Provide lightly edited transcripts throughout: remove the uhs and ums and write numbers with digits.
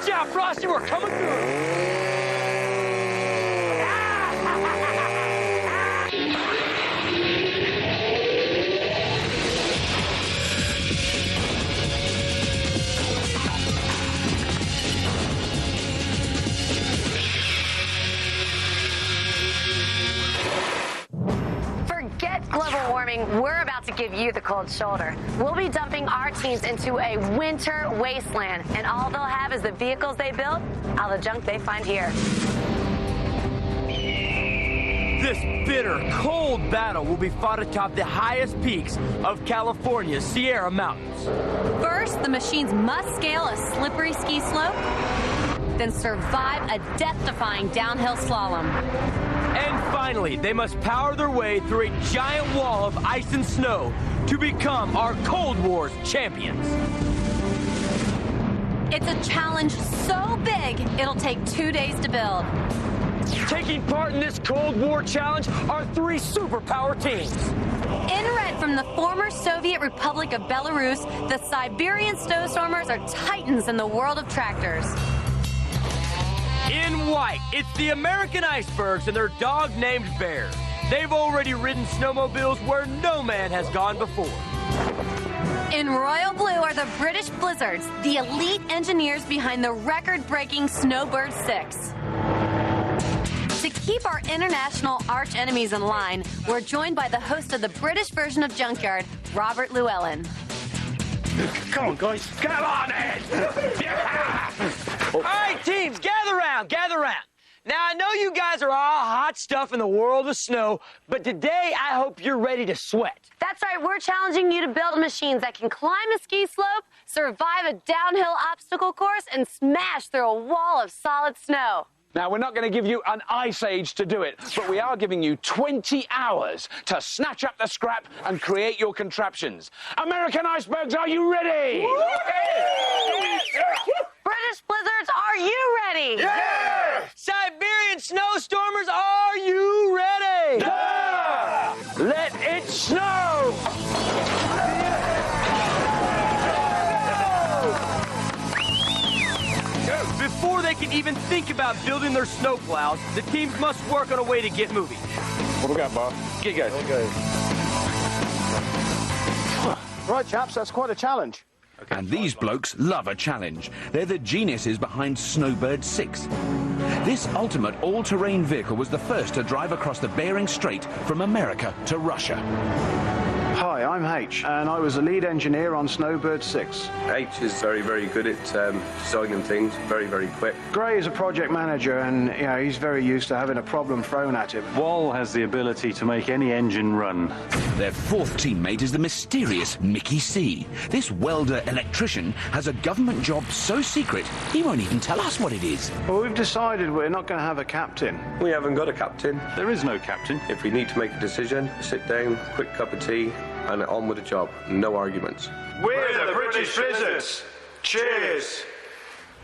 Watch out, Frosty, we're coming through. Forget global warming, we're about to give you the cold shoulder. We'll be dumping our teams into a winter wasteland, and all they'll have is the vehicles they built, all the junk they find here. This bitter, cold battle will be fought atop the highest peaks of California's Sierra Mountains. First, the machines must scale a slippery ski slope, then survive a death-defying downhill slalom. And finally, they must power their way through a giant wall of ice and snow to become our Cold War's champions. It's a challenge so big, it'll take 2 days to build. Taking part in this Cold War challenge are 3 superpower teams. In red from the former Soviet Republic of Belarus, the Siberian snowstormers are titans in the world of tractors. In white, it's the American Icebergs and their dog named Bear. They've already ridden snowmobiles where no man has gone before. In royal blue are the British Blizzards, the elite engineers behind the record-breaking Snowbird 6. To keep our international arch enemies in line, we're joined by the host of the British version of Junkyard, Robert Llewellyn. Come on, guys. Come on, Ed! Yeah! All right, teams, gather round, gather round. Now, I know you guys are all hot stuff in the world of snow, but today I hope you're ready to sweat. That's right, we're challenging you to build machines that can climb a ski slope, survive a downhill obstacle course, and smash through a wall of solid snow. Now, we're not going to give you an ice age to do it, but we are giving you 20 hours to snatch up the scrap and create your contraptions. American Icebergs, are you ready? British Blizzards, are you ready? Yeah! Siberian snowstormers, are you ready? Yeah! Let it snow! Before they can even think about building their snowplows, the teams must work on a way to get moving. What do we got, Bob? Get going. Okay. Right, chaps, that's quite a challenge. And these blokes love a challenge. They're the geniuses behind Snowbird 6. This ultimate all-terrain vehicle was the first to drive across the Bering Strait from America to Russia. Hi, I'm H, and I was the lead engineer on Snowbird 6. H is very, very good at designing things, very, very quick. Gray is a project manager, and he's very used to having a problem thrown at him. Wall has the ability to make any engine run. Their fourth teammate is the mysterious Mickey C. This welder-electrician has a government job so secret, he won't even tell us what it is. Well, we've decided we're not going to have a captain. We haven't got a captain. There is no captain. If we need to make a decision, sit down, quick cup of tea, and on with the job. No arguments. We're the British Blizzards. Cheers.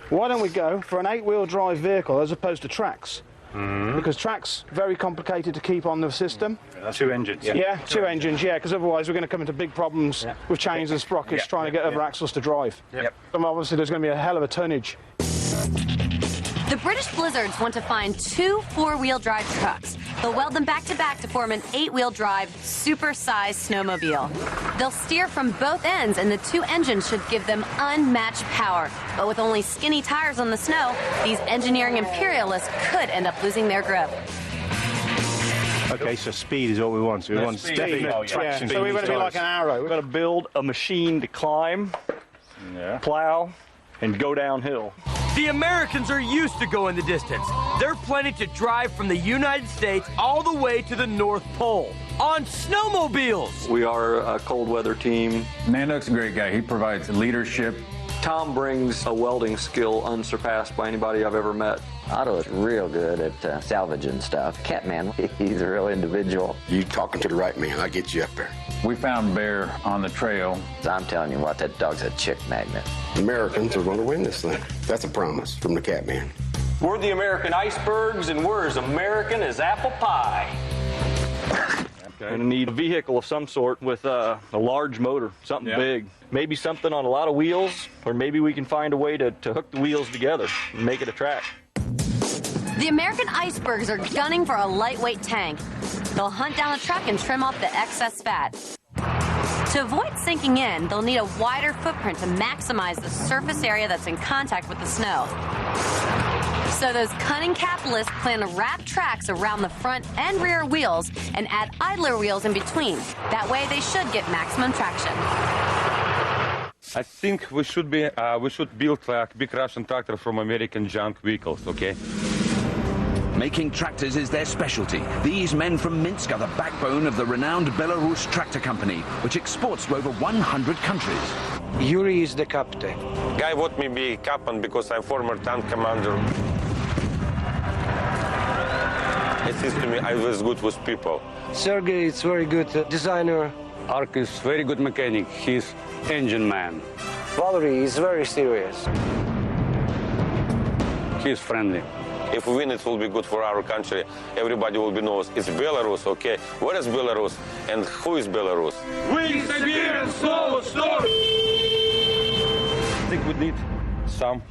Why don't we go for an 8-wheel drive vehicle as opposed to tracks? Because tracks, very complicated to keep on the system. That's 2 engines. Yeah, 2 engines, because otherwise we're going to come into big problems with chains and sprockets trying to get other axles to drive. Yep. And obviously there's going to be a hell of a tonnage. The British Blizzards want to find 2 4-wheel drive trucks. They'll weld them back-to-back to form an 8-wheel drive, super-sized snowmobile. They'll steer from both ends, and the 2 engines should give them unmatched power. But with only skinny tires on the snow, these engineering imperialists could end up losing their grip. Okay, so speed is all we want. So we want definite traction. So we're going to be like an arrow. We're going to build a machine to climb, plow, and go downhill. The Americans are used to going the distance. They're planning to drive from the United States all the way to the North Pole on snowmobiles. We are a cold weather team. Nanook's a great guy. He provides leadership. Tom brings a welding skill unsurpassed by anybody I've ever met. Otto is real good at salvaging stuff. Catman, he's a real individual. You talking to the right man. I'll get you up there. We found Bear on the trail. I'm telling you what, that dog's a chick magnet. Americans are going to win this thing. That's a promise from the Catman. We're the American Icebergs, and we're as American as apple pie. We're going to need a vehicle of some sort with a large motor, something big. Maybe something on a lot of wheels, or maybe we can find a way to hook the wheels together and make it a track. The American icebergs are gunning for a lightweight tank. They'll hunt down the truck and trim off the excess fat. To avoid sinking in, they'll need a wider footprint to maximize the surface area that's in contact with the snow. So those cunning capitalists plan to wrap tracks around the front and rear wheels and add idler wheels in between. That way they should get maximum traction. I think we should build like big Russian tractor from American junk vehicles, okay? Making tractors is their specialty. These men from Minsk are the backbone of the renowned Belarus Tractor Company, which exports to over 100 countries. Yuri is the captain. Guy want me be captain because I'm former tank commander. It seems to me I was good with people. Sergey is very good designer. Ark is very good mechanic. He's engine man. Valery is very serious. He's friendly. If we win, it will be good for our country. Everybody will be knows it's Belarus, okay? Where is Belarus and who is Belarus? We Siberian snow storm! I think we need some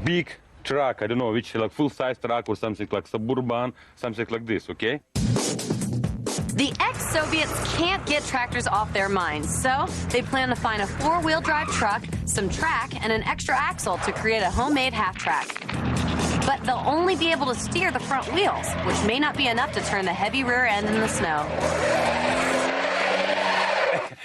big truck. I don't know which, like full-size truck or something like Suburban, something like this, okay? The ex-Soviets can't get tractors off their minds, so they plan to find a four-wheel drive truck, some track, and an extra axle to create a homemade half-track. But they'll only be able to steer the front wheels, which may not be enough to turn the heavy rear end in the snow.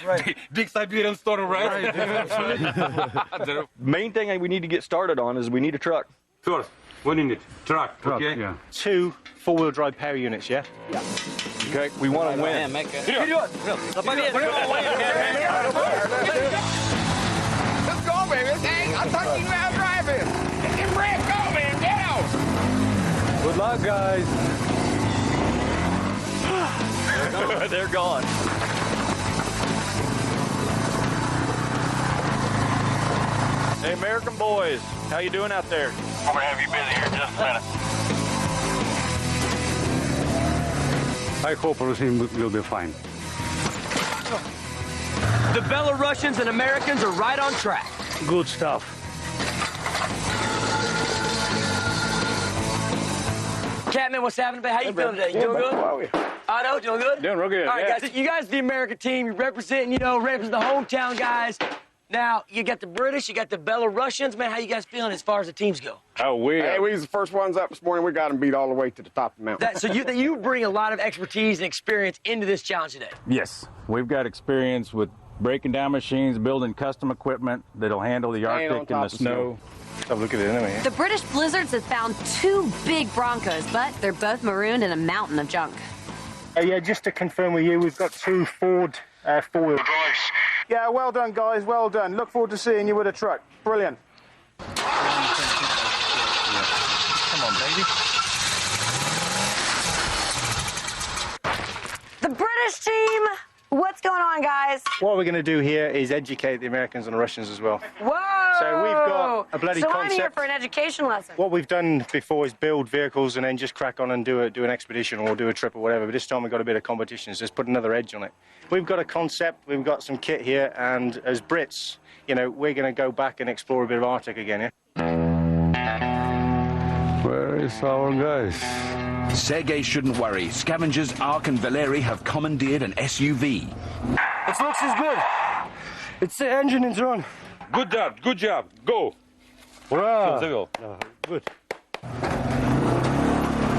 Right. Big Siberian storm, right? The main thing we need to get started on is we need a truck. First, we need it. Truck, okay? Yeah. 2 4-wheel drive power units, yeah? Yeah. Okay, we want to win. Let's go, baby. Hey, I thought you knew how to drive it. Get them brakes go, man. Get out. Good luck, guys. They're gone. Hey, American boys, how you doing out there? I'm gonna have you busy here in just a minute. I hope everything will be fine. The Belarusians and Americans are right on track. Good stuff. Catman, what's happening? How you feeling today? You doing good? Otto, doing good? Doing real good. All right, guys, you guys are the American team. You're representing, representing the hometown guys. Now, you got the British, you got the Belarusians. Man, how you guys feeling as far as the teams go? Oh, we was the first ones up this morning. We got them beat all the way to the top of the mountain. So you bring a lot of expertise and experience into this challenge today. Yes, we've got experience with breaking down machines, building custom equipment that'll handle the Arctic and the snow. So look at it anyway. The British Blizzards have found 2 big Broncos, but they're both marooned in a mountain of junk. Yeah, just to confirm with you, we've got 2 Ford 4-wheel drives. Yeah, well done, guys, well done. Look forward to seeing you with a truck. Brilliant. Come on, baby. The British team, what's going on, guys? What we're going to do here is educate the Americans and the Russians as well. Whoa! So we've got a bloody So concept. I'm here for an education lesson. What we've done before is build vehicles and then just crack on and do an expedition or do a trip or whatever. But this time we've got a bit of competition, so just put another edge on it. We've got a concept, we've got some kit here, and as Brits, we're going to go back and explore a bit of Arctic again, yeah? Where is our guys? Sergei shouldn't worry. Scavengers Ark and Valeri have commandeered an SUV. It looks as good. It's the engine is on. Good job. Go. Wow. Good.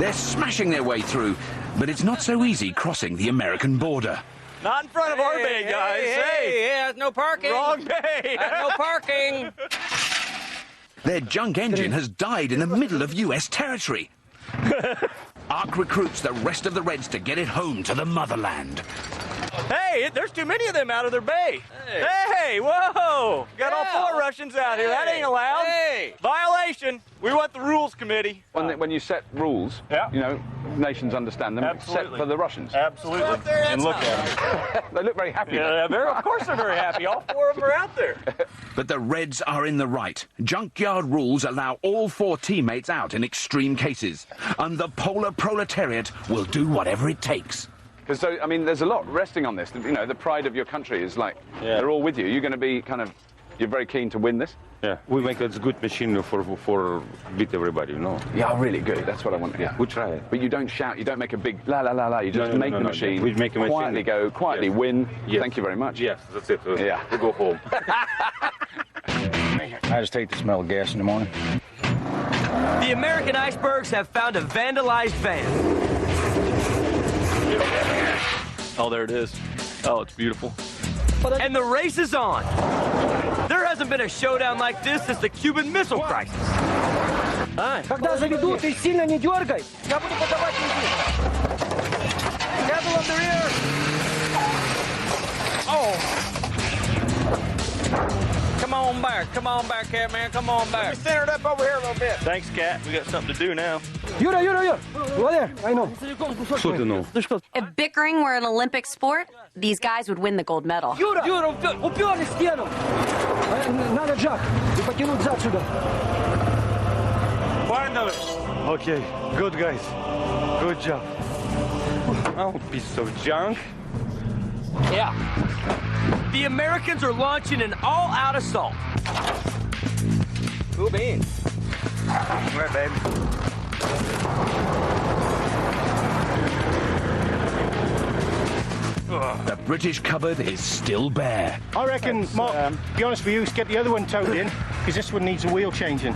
They're smashing their way through, but it's not so easy crossing the American border. Not in front of our bay, guys. Hey, no parking. Wrong bay. No parking. Their junk engine has died in the middle of U.S. territory. Ark recruits the rest of the Reds to get it home to the motherland. Hey, there's too many of them out of their bay. Hey, whoa! Got all 4 Russians out here. That ain't allowed. Hey. Violation. We want the rules committee. When you set rules, nations understand them. Absolutely. Set for the Russians. Absolutely. And look at them. They look very happy. Yeah, of course they're very happy. All 4 of them are out there. But the Reds are in the right. Junkyard rules allow all 4 teammates out in extreme cases. And the polar proletariat will do whatever it takes. Because, so, I mean, there's a lot resting on this. You know, the pride of your country is like, they're all with you. You're going to be kind of, you're very keen to win this? Yeah, we make a good machine for beat everybody, you know. Yeah, really good. That's what I want. Yeah, we try it. But you don't shout. You don't make a big la la la la. You just make the machine. We make a machine. Quietly go. Quietly win. Yes. Thank you very much. Yes, that's it. Yeah, we go home. I just hate the smell of gas in the morning. The American Icebergs have found a vandalized van. Oh, there it is. Oh, it's beautiful. And the race is on. There hasn't been a showdown like this since the Cuban Missile Crisis. Когда заведут и сильно не дергай, я буду подавать изи. Handle of the rear. Oh. Come on back, Cat Man. Come on back. Center it up over here a little bit. Thanks, Cat. We got something to do now. Юра, Юра, over there, I know. Что ты, ну? If bickering were an Olympic sport, these guys would win the gold medal. Юра, уперли стену. Надо джак и потянуть зад сюда. Finally. Okay, good guys. Good job. Oh, piece of junk. Yeah. The Americans are launching an all-out assault. Cool beans. Come here, baby. The British cupboard is still bare. I reckon, Mark, to be honest with you, get the other one towed in, because this one needs a wheel changing.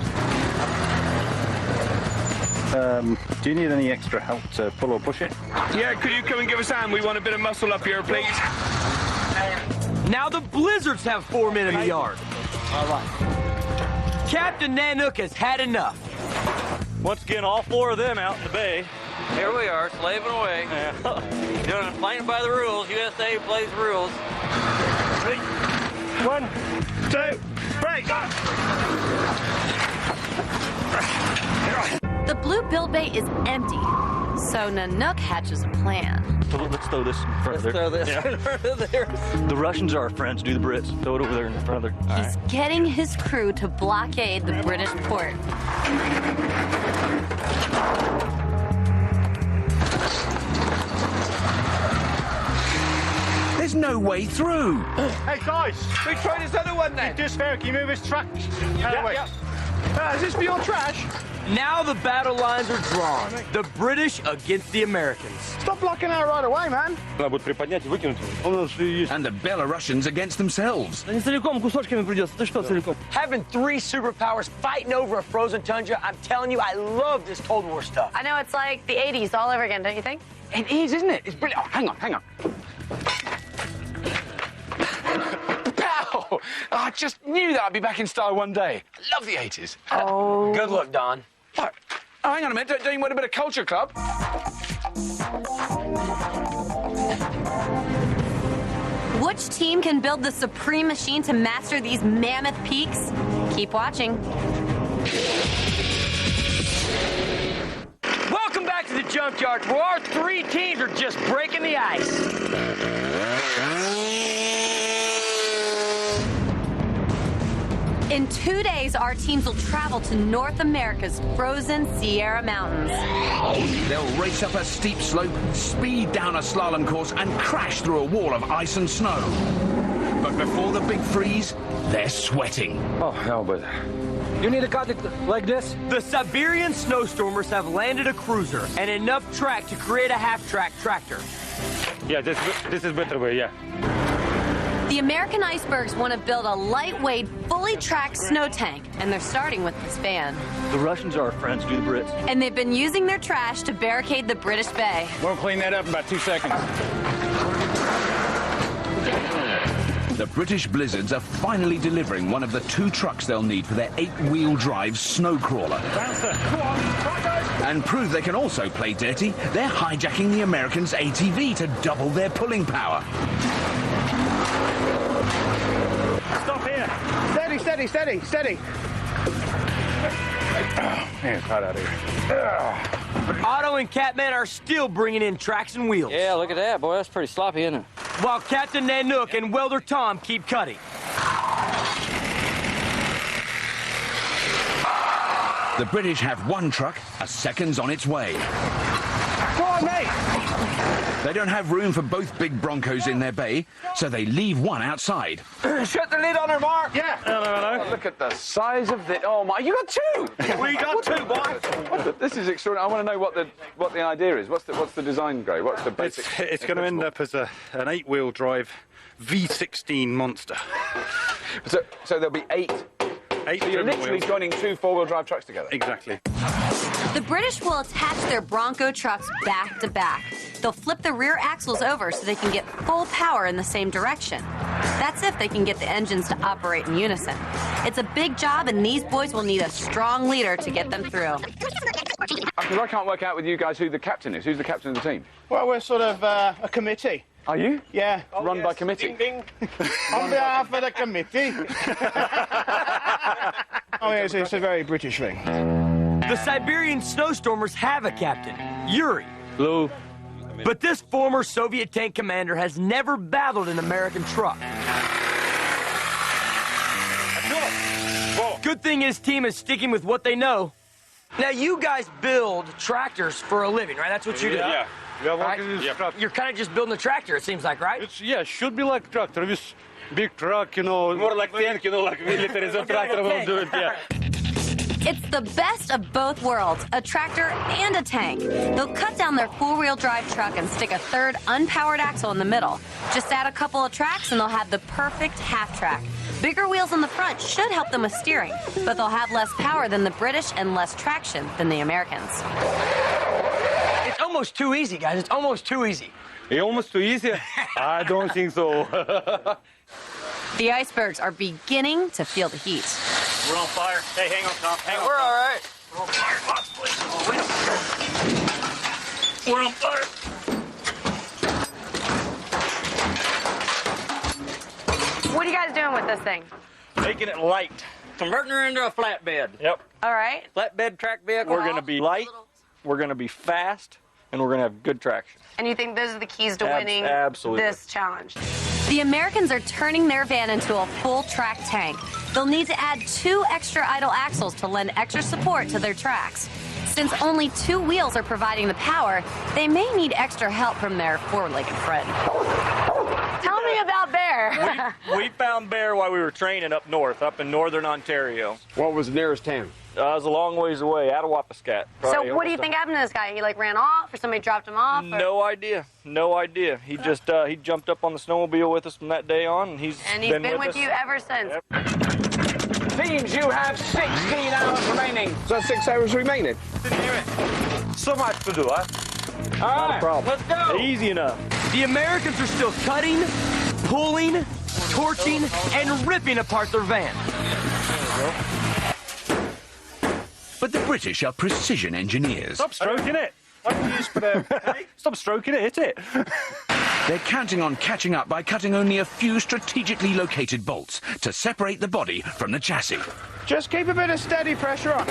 Do you need any extra help to pull or push it? Yeah, could you come and give us a hand? We want a bit of muscle up here, please. Now the Blizzards have 4 men in the yard. All right. Captain Nanook has had enough. Once again, all 4 of them out in the bay. Here we are, slaving away. Doing it, playing by the rules. USA plays the rules. 1, 2, 3. The blue build bay is empty, so Nanook hatches a plan. So let's throw this in front of there. Throw this in front of there. The Russians are our friends. Do the Brits. Throw it over there in front of there. He's getting his crew to blockade the British port. There's no way through. Hey, guys. We try this other one then. This fair, can you move his track out of the way? Is this for your trash? Now the battle lines are drawn. The British against the Americans. Stop blocking out right away, man. And the Belarusians against themselves. Having 3 superpowers fighting over a frozen tundra, I'm telling you, I love this Cold War stuff. I know, it's like the 80s all over again, don't you think? It is, isn't it? It's brilliant. Oh, hang on. Pow! I just knew that I'd be back in style one day. I love the 80s. Oh. Good luck, Don. What? Oh, hang on a minute. Don't you want a bit of culture club? Which team can build the supreme machine to master these mammoth peaks? Keep watching. Welcome back to the Junkyard, where our 3 teams are just breaking the ice. In 2 days, our teams will travel to North America's frozen Sierra Mountains. They'll race up a steep slope, speed down a slalom course, and crash through a wall of ice and snow. But before the big freeze, they're sweating. Oh, hell, but You need to cut it like this. The Siberian snowstormers have landed a cruiser and enough track to create a half-track tractor. Yeah, this is better way, yeah. The American Icebergs want to build a lightweight, fully tracked snow tank, and they're starting with this van. The Russians are our friends. Do the Brits. And they've been using their trash to barricade the British Bay. We'll clean that up in about 2 seconds. The British Blizzards are finally delivering one of the 2 trucks they'll need for their 8-wheel drive snow crawler. And prove they can also play dirty, they're hijacking the Americans' ATV to double their pulling power. Stop here. Steady. Man, it's hot out here. Otto and Catman are still bringing in tracks and wheels. Yeah, look at that, boy. That's pretty sloppy, isn't it? While Captain Nanook and Welder Tom keep cutting. The British have 1 truck, a second's on its way. Go on, mate. They don't have room for both big Broncos in their bay, so they leave one outside. Shut the lid on her, Mark. Yeah. Oh, look at the size of the... Oh, my... You got two! We got two, boy. This is extraordinary. I want to know what the idea is. What's the design grade? What's the basic... It's going to end up as an 8-wheel drive V16 monster. So there'll be eight. So you're literally wheels. joining two 4-wheel drive trucks together. Exactly. The British will attach their Bronco trucks back to back. They'll flip the rear axles over so they can get full power in the same direction. That's if they can get the engines to operate in unison. It's a big job, and these boys will need a strong leader to get them through. Because I can't work out with you guys who the captain is. Who's the captain of the team? Well, we're sort of a committee. Are you? Yeah. Run by committee? Ding, ding. On behalf of the committee. Oh, yes, it's a very British thing. The Siberian snowstormers have a captain, Yuri. Hello. But this former Soviet tank commander has never battled an American truck. Good thing his team is sticking with what they know. Now, you guys build tractors for a living, right? That's what you do. Yeah. We are Right? working with truck. You're kind of just building a tractor, it seems like, right? It should be like tractor with big truck, you know. More like tank, you know, like military tractor will do it, yeah. It's the best of both worlds, a tractor and a tank. They'll cut down their 4-wheel drive truck and stick a third unpowered axle in the middle. Just add a couple of tracks and they'll have the perfect half track. Bigger wheels in the front should help them with steering, but they'll have less power than the British and less traction than the Americans. It's almost too easy, guys. It's almost too easy. It's almost too easy? I don't think so. The icebergs are beginning to feel the heat. We're on fire. Hey, hang on, Tom. Hang on. We're all right. We're on fire. Lots of places. We're on fire. What are you guys doing with this thing? Making it light. Converting her into a flatbed. Yep. All right. Flatbed track vehicle. We're going to be light, we're going to be fast, and we're going to have good traction. And you think those are the keys to winning absolutely. this challenge? The Americans are turning their van into a full track tank. They'll need to add 2 extra idle axles to lend extra support to their tracks. Since only 2 wheels are providing the power, they may need extra help from their 4-legged friend. Tell me about Bear. We found Bear while we were training up north, up in northern Ontario. What was the nearest town? It was a long ways away, Attawapiskat. So what do you think happened to this guy? He like ran off, or somebody dropped him off? Or? No idea. No idea. He just he jumped up on the snowmobile with us from that day on, and he's been with us. you ever since. Yep. Teams, you have 16 hours remaining. So 6 hours remaining. Didn't hear it. So much to do, huh? All right, problem. let's go. Easy enough. The Americans are still cutting, pulling, torching, and ripping apart their van. But the British are precision engineers. Stop stroking it. What do you use for the... Stop stroking it, hit it. They're counting on catching up by cutting only a few strategically located bolts to separate the body from the chassis. Just keep a bit of steady pressure on.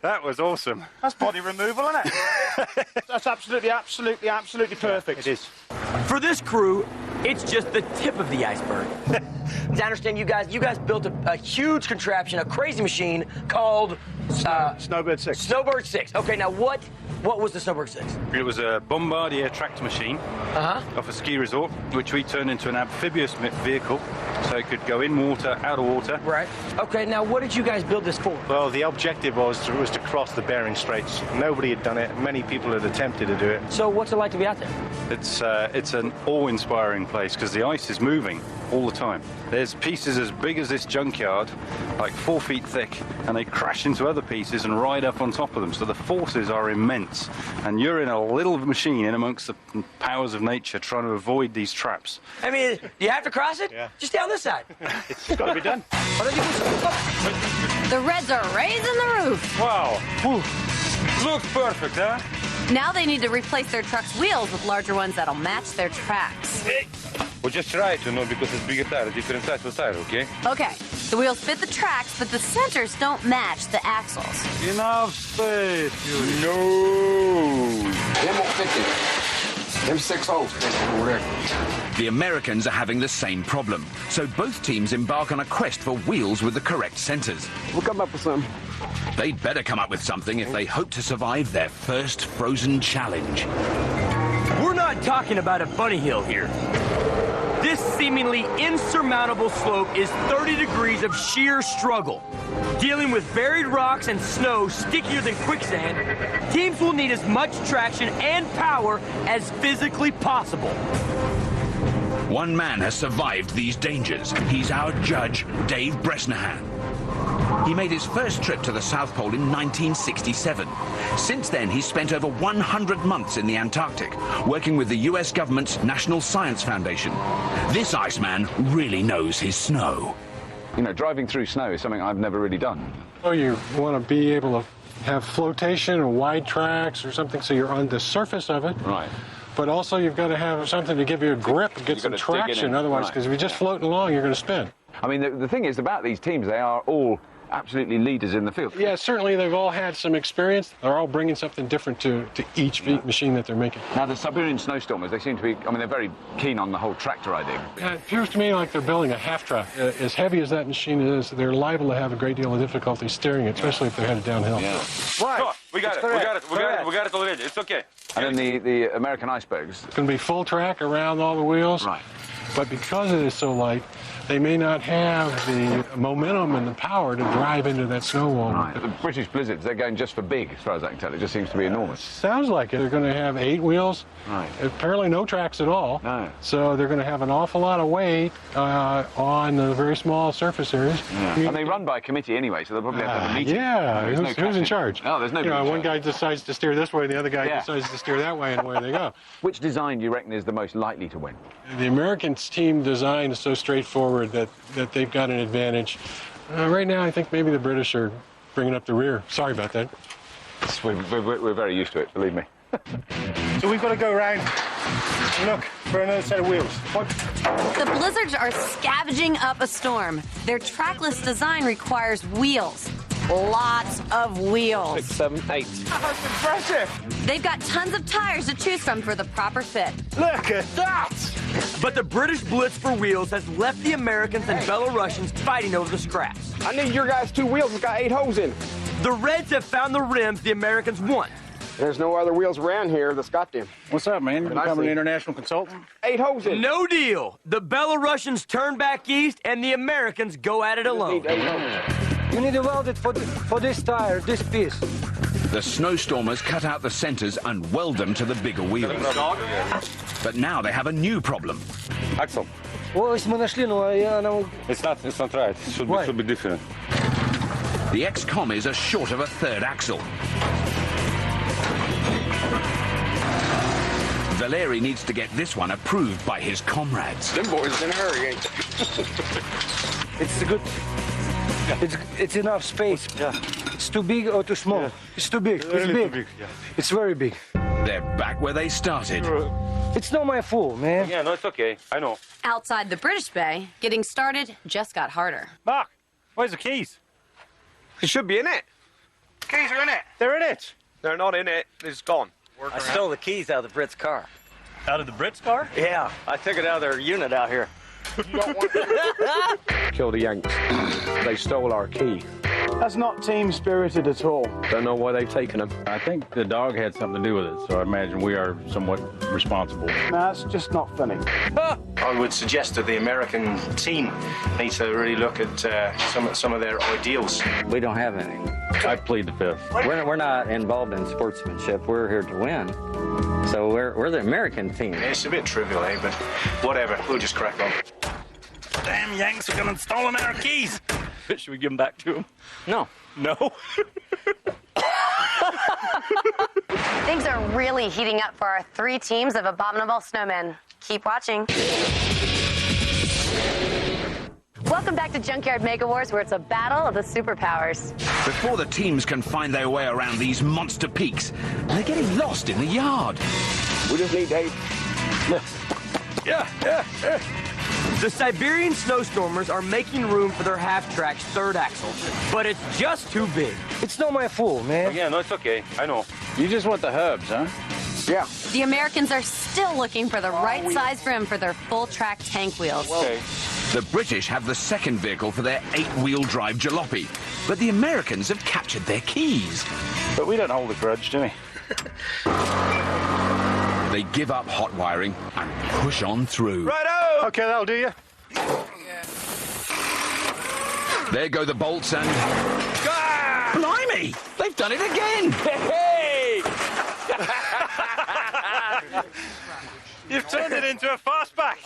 That was awesome. That's body removal, isn't it? That's absolutely perfect. It is. For this crew, it's just the tip of the iceberg. I understand you guys built a huge contraption, a crazy machine called Snowbird 6. Snowbird 6. Okay, now what was the Snowbird 6? It was a Bombardier tractor machine off a ski resort, which we turned into an amphibious vehicle, so it could go in water, out of water. Right. Okay, now what did you guys build this for? Well, the objective was to cross the Bering Straits. Nobody had done it. Many people had attempted to do it. So what's it like to be out there? It's an awe-inspiring place because the ice is moving all the time. There's pieces as big as this junkyard, like 4 feet thick, and they crash into other pieces and ride up on top of them. So the forces are immense. And you're in a little machine in amongst the powers of nature trying to avoid these traps. I mean, you have to cross it? Yeah. Just stay on this side. It's got to be done. The Reds are raising the roof. Wow. Looks perfect, huh? Now they need to replace their truck's wheels with larger ones that'll match their tracks. Well, just try it, because it's bigger tire, different size for tire, okay? Okay, the wheels fit the tracks, but the centers don't match the axles. Enough space, Yuri. No. They won't fit it. Them 6 holes over there. The Americans are having the same problem, so both teams embark on a quest for wheels with the correct centers. We'll come up with something. They'd better come up with something if they hope to survive their first Frozen challenge. We're not talking about a bunny hill here. This seemingly insurmountable slope is 30 degrees of sheer struggle. Dealing with buried rocks and snow stickier than quicksand, teams will need as much traction and power as physically possible. One man has survived these dangers. He's our judge, Dave Bresnahan. He made his first trip to the South Pole in 1967. Since then, he's spent over 100 months in the Antarctic, working with the US government's National Science Foundation. This Iceman really knows his snow. You know, driving through snow is something I've never really done. Oh, you want to be able to have flotation or wide tracks or something so you're on the surface of it. Right. But also you've got to have something to give you a grip and get some traction. Otherwise, because if you're just floating along, you're going to spin. I mean, the thing is about these teams, they are all absolutely leaders in the field. Yeah, certainly they've all had some experience. They're all bringing something different to each machine that they're making. Now, the Siberian snowstormers, they seem to be, I mean, they're very keen on the whole tractor idea. It appears to me like they're building a half-track. As heavy as that machine is, they're liable to have a great deal of difficulty steering it, especially if they're headed downhill. Yeah. Right. Oh, we got it already. It's okay. And then the American icebergs. It's going to be full track around all the wheels. Right. But because it is so light, they may not have the momentum and the power to drive into that snow wall. Right. The British Blizzards, they're going just for big, as far as I can tell. It just seems to be enormous. Sounds like it. They're going to have 8 wheels. Right. Apparently no tracks at all. No. So they're going to have an awful lot of weight on the very small surface areas. Yeah. And they run by committee anyway, so they'll probably have to have a meeting. Yeah. Who's in charge? Oh, there's no. One guy decides to steer this way, and the other guy decides to steer that way, and away they go. Which design do you reckon is the most likely to win? The American team design is so straightforward that they've got an advantage. Right now, I think maybe the British are bringing up the rear. Sorry about that. We're very used to it, believe me. So we've got to go around and look for another set of wheels. The Blizzards are scavenging up a storm. Their trackless design requires wheels. Lots of wheels. 6, 7, 8. That's impressive. They've got tons of tires to choose from for the proper fit. Look at that! But the British blitz for wheels has left the Americans and Belarusians fighting over the scraps. I need your guys' 2 wheels. It's got 8 holes in. The Reds have found the rims the Americans want. There's no other wheels around here that's got them. What's up, man? You're becoming an international consultant? 8 holes in. No deal. The Belarusians turn back east, and the Americans go at it alone. You need to weld it for this tire, this piece. The snowstormers cut out the centers and weld them to the bigger wheels. But now they have a new problem. Axel. Ось мы нашли, но она... It's not right. It should be different. The ex-commies are short of a third axle. Valeri needs to get this one approved by his comrades. Them boys in a hurry, ain't they? It's good. It's enough space. Yeah. It's too big or too small. Yeah. It's too big. It's big. Too big. Yeah. It's very big. They're back where they started. It's not my fault, man. Yeah, no, it's okay. I know. Outside the British Bay, getting started just got harder. Mark, where's the keys? It should be in it. Keys are in it. They're in it. They're not in it. It's gone. I stole the keys out of the Brits' car. Out of the Brits' car? Yeah, I took it out of their unit out here. Kill the Yanks. They stole our key. That's not team-spirited at all. Don't know why they've taken them. I think the dog had something to do with it, so I imagine we are somewhat responsible. That's just not funny. I would suggest that the American team need to really look at some of their ideals. We don't have any. I plead the fifth. We're not involved in sportsmanship. We're here to win. So we're the American team. It's a bit trivial, eh? But whatever. We'll just crack on. Damn Yanks are gonna stolen our keys. Should we give them back to them? No. No? Things are really heating up for our 3 teams of abominable snowmen. Keep watching. Welcome back to Junkyard Mega Wars, where it's a battle of the superpowers. Before the teams can find their way around these monster peaks, they're getting lost in the yard. We just need 8. Yeah. The Siberian snowstormers are making room for their half-track's third axle, but it's just too big. It's not my fault, man. Yeah, no, it's okay. I know. You just want the hubs, huh? Yeah. The Americans are still looking for the right size rim for their full-track tank wheels. The British have the second vehicle for their 8-wheel drive jalopy, but the Americans have captured their keys. But we don't hold a grudge, do we? They give up hot wiring and push on through. Righto! Okay, that'll do you. There go the bolts and... Blimey! They've done it again! Hey! You've turned it into a fastback.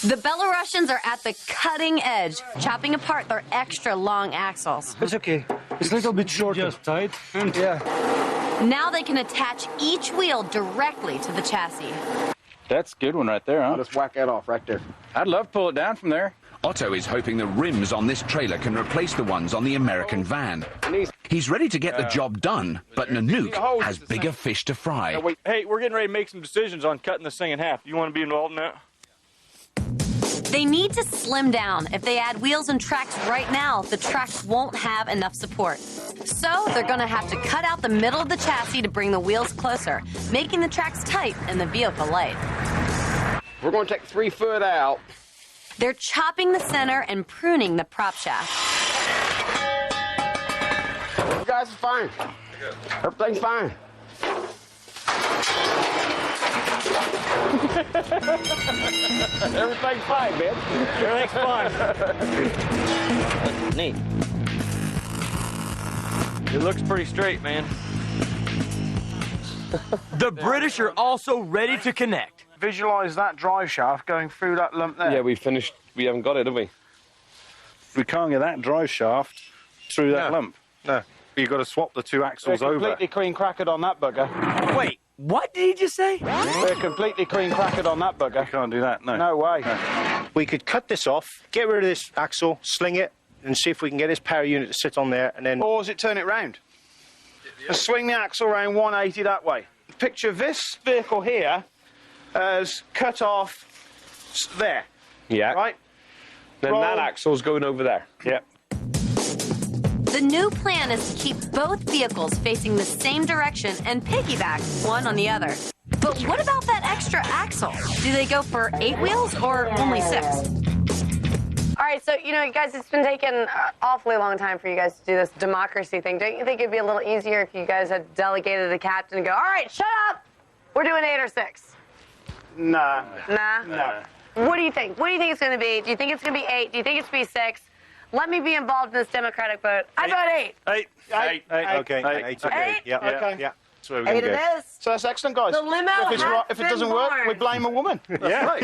The Belarusians are at the cutting edge, chopping apart their extra long axles. It's okay. It's a little bit shorter. Just tight. Yeah. Now they can attach each wheel directly to the chassis. That's a good one right there, huh? Just whack that off right there. I'd love to pull it down from there. Otto is hoping the rims on this trailer can replace the ones on the American van. He's ready to get the job done, but Nanook has bigger fish to fry. Hey, we're getting ready to make some decisions on cutting this thing in half. You want to be involved in that? They need to slim down. If they add wheels and tracks right now, the tracks won't have enough support. So they're going to have to cut out the middle of the chassis to bring the wheels closer, making the tracks tight and the vehicle light. We're going to take 3 foot out. They're chopping the center and pruning the prop shaft. You guys are fine. Everything's fine. Everything's fine, man. Everything's fine. Neat. It looks pretty straight, man. The British are also ready to connect. Visualize that drive shaft going through that lump there. Yeah, we finished. We haven't got it, have we? We can't get that drive shaft through that lump. No. You've got to swap the 2 axles They're over. completely clean crackered on that bugger. Wait, what did he just say? They're completely clean crackered on that bugger. You can't do that, no. No way. No. We could cut this off, get rid of this axle, sling it, and see if we can get this power unit to sit on there, and then... Or does it turn it round? Just swing the axle around 180 that way. Picture this vehicle here as cut off there. Yeah. Right? Then that axle's going over there. Yeah. The new plan is to keep both vehicles facing the same direction and piggyback one on the other. But what about that extra axle? Do they go for 8 wheels or only 6? All right, so, you know, guys, it's been taking an awfully long time for you guys to do this democracy thing. Don't you think it'd be a little easier if you guys had delegated the captain and go, all right, shut up. We're doing 8 or 6. Nah. Nah? No. What do you think? What do you think it's going to be? Do you think it's going to be 8? Do you think it's going to be 6? Let me be involved in this democratic vote. I vote 8. 8. 8. 8. Okay. 8. Okay. Yeah. Okay. Yeah. That's where we're going 8 to go. it is. So that's excellent, guys. The limo If it doesn't work, we blame a woman. Yeah.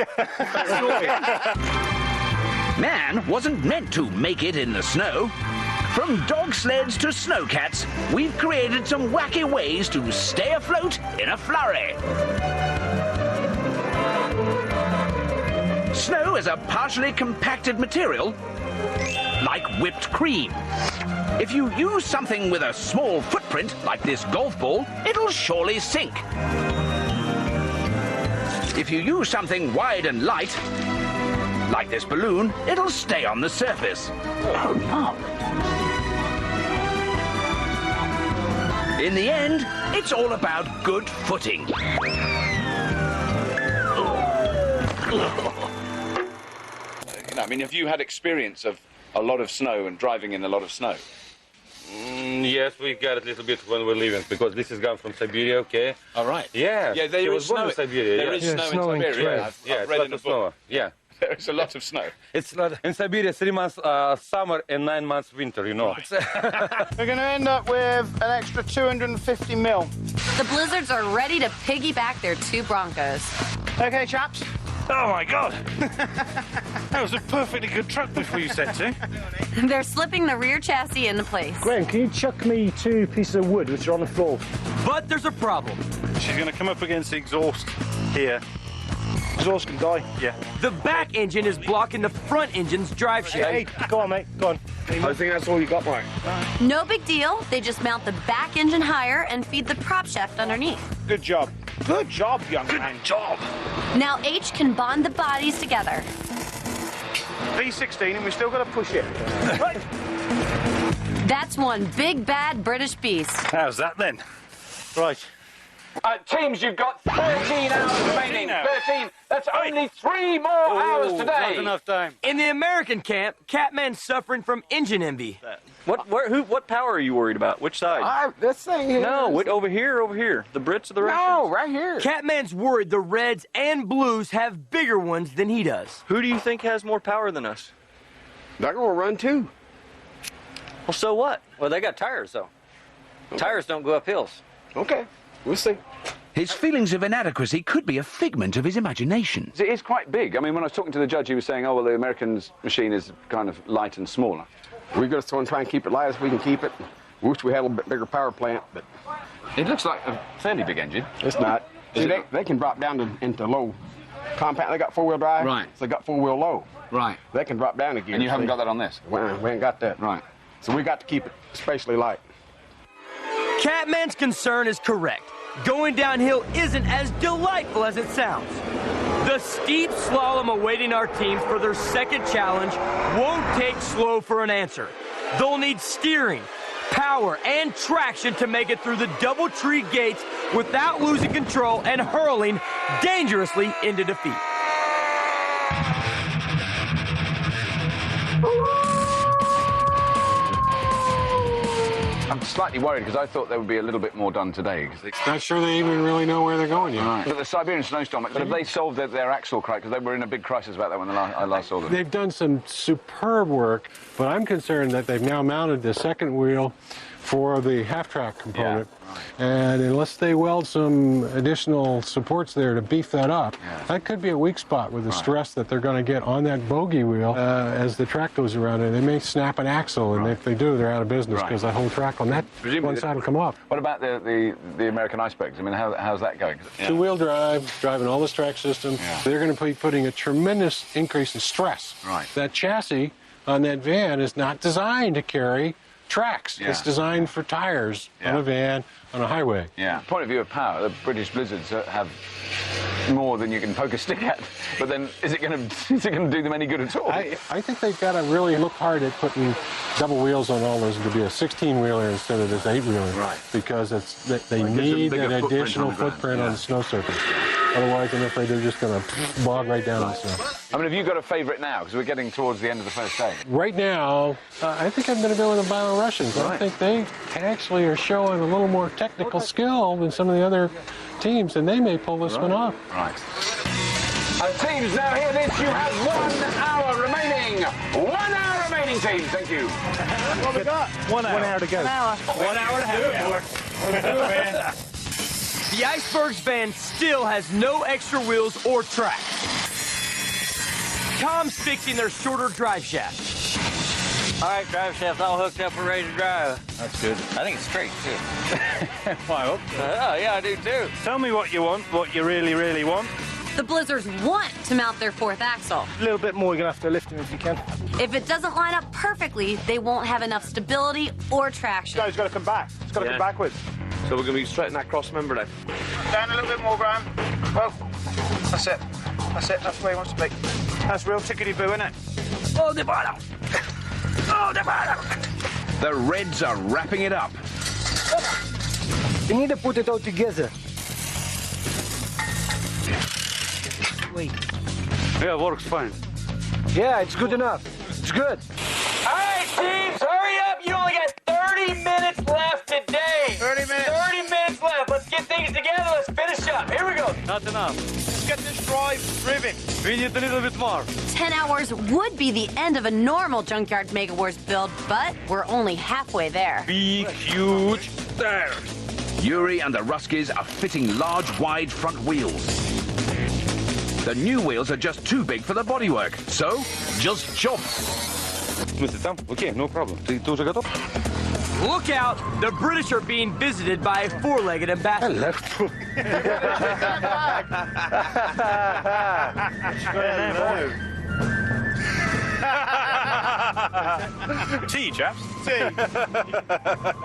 Man wasn't meant to make it in the snow. From dog sleds to snowcats, we've created some wacky ways to stay afloat in a flurry. Snow is a partially compacted material, like whipped cream. If you use something with a small footprint, like this golf ball, it'll surely sink. If you use something wide and light, like this balloon, it'll stay on the surface. Oh, no. In the end, it's all about good footing. I mean, have you had experience of a lot of snow and driving in a lot of snow? Yes, we got a little bit when we're leaving because this is gone from Siberia, okay? All right. Yeah. Yeah, there is snow in Siberia. There is snow in Siberia. I've read in the book. Yeah. There is a lot of snow. It's not in Siberia. 3 months summer and 9 months winter. You know. We're going to end up with an extra 250 mil. The Blizzards are ready to piggyback their 2 Broncos. Okay, chaps. Oh, my God. That was a perfectly good truck before you said to. They're slipping the rear chassis into place. Graham, can you chuck me 2 pieces of wood which are on the floor? But there's a problem. She's going to come up against the exhaust here. Exhaust can die. Yeah. The back engine is blocking the front engine's drive shaft. Hey, go on, mate. Go on. I think that's all you got, Mike. No big deal. They just mount the back engine higher and feed the prop shaft underneath. Good job. Good job, young man. Good job. Now H can bond the bodies together. V16, and we've still got to push it. That's one big bad British beast. How's that then? Right. Teams, you've got 13 hours remaining. 13. That's only 3 more hours today. Not enough time. In the American camp, Catman's suffering from engine envy. What power are you worried about? Which side? This thing here. No, over here. The Brits or the Russians? No, right here. Catman's worried the Reds and Blues have bigger ones than he does. Who do you think has more power than us? They're going to run too. Well, so what? Well, they got tires, though. Tires don't go up hills. Okay, we'll see. His feelings of inadequacy could be a figment of his imagination. It is quite big. I mean, when I was talking to the judge, he was saying, oh, well, the American's machine is kind of light and smaller. We're just going to try and keep it light as we can keep it. Wish we had a little bit bigger power plant, but... It looks like a fairly big engine. It's not. See, they can drop down into low compound. They got 4-wheel drive. Right. So they got 4-wheel low. Right. They can drop down again. And you haven't got that on this? We ain't got that. Right. So we got to keep it especially light. Catman's concern is correct. Going downhill isn't as delightful as it sounds. The steep slalom awaiting our teams for their second challenge won't take slow for an answer. They'll need steering, power, and traction to make it through the DoubleTree gates without losing control and hurling dangerously into defeat. I'm slightly worried because I thought there would be a little bit more done today. Not sure they even really know where they're going yet. Right. But the Siberian snowstorm, but have they solved their axle crack? Because they were in a big crisis about that when I last saw them. They've done some superb work, but I'm concerned that they've now mounted the second wheel for the half-track component. Yeah, right. And unless they weld some additional supports there to beef that up, that could be a weak spot with the stress that they're going to get on that bogey wheel as the track goes around. And they may snap an axle, and if they do, they're out of business because that whole track on that one side will come off. What about the American icebergs? I mean, how's that going? Two-wheel drive, driving all this track system. They're going to be putting a tremendous increase in stress. Right. That chassis on that van is not designed to carry tracks. Yeah. It's designed for tires on a van on a highway. Yeah. Point of view of power, the British Blizzards have more than you can poke a stick at. But then, is it going to do them any good at all? I think they've got to really look hard at putting double wheels on all those to be a 16-wheeler instead of this 8-wheeler. Right. Because they need that additional footprint on the snow surface. Otherwise, I'm afraid they're just going to bog right down in the snow. I mean, have you got a favourite now? Because we're getting towards the end of the first day. Right now, I think I'm going to go with the Belarusians. I think they actually are showing a little more technical skill than some of the other teams, and they may pull this one off. Right. Teams, now hear this. You have 1 hour remaining. 1 hour remaining, teams. Thank you. What we got? 1 hour. 1 hour to go. 1 hour. 1 hour and a half. The Icebergs van still has no extra wheels or track. Tom's fixing their shorter drive shaft. All right, drive shaft's all hooked up and ready to drive. That's good. I think it's straight, too. Well, I hope so. Oh, yeah, I do too. Tell me what you want, what you really, really want. The Blizzards want to mount their fourth axle. A little bit more, you're going to have to lift him if you can. If it doesn't line up perfectly, they won't have enough stability or traction. It's got to come back. It's got to come backwards. So we're going to be straightening that cross member now. Down a little bit more, Graham. Oh, that's it. That's it. That's where he wants to be. That's real tickety-boo, isn't it? Oh, the bottom. Oh, the bottom. The Reds are wrapping it up. You need to put it all together. Wait. Yeah, it works fine. Yeah, it's good enough. It's good. All right, teams, hurry up. You only got 30 minutes left today. 30 minutes. 30 minutes left. Let's get things together. Let's finish up. Here we go. Not enough. Let's get this drive driven. We need a little bit more. 10 hours would be the end of a normal Junkyard Mega Wars build, but we're only halfway there. Big, huge tires. Yuri and the Ruskies are fitting large, wide front wheels. The new wheels are just too big for the bodywork, so just chop. Okay, no problem. Ты уже готов? Look out. The British are being visited by a four-legged ambassador. Tea, chaps. Tea.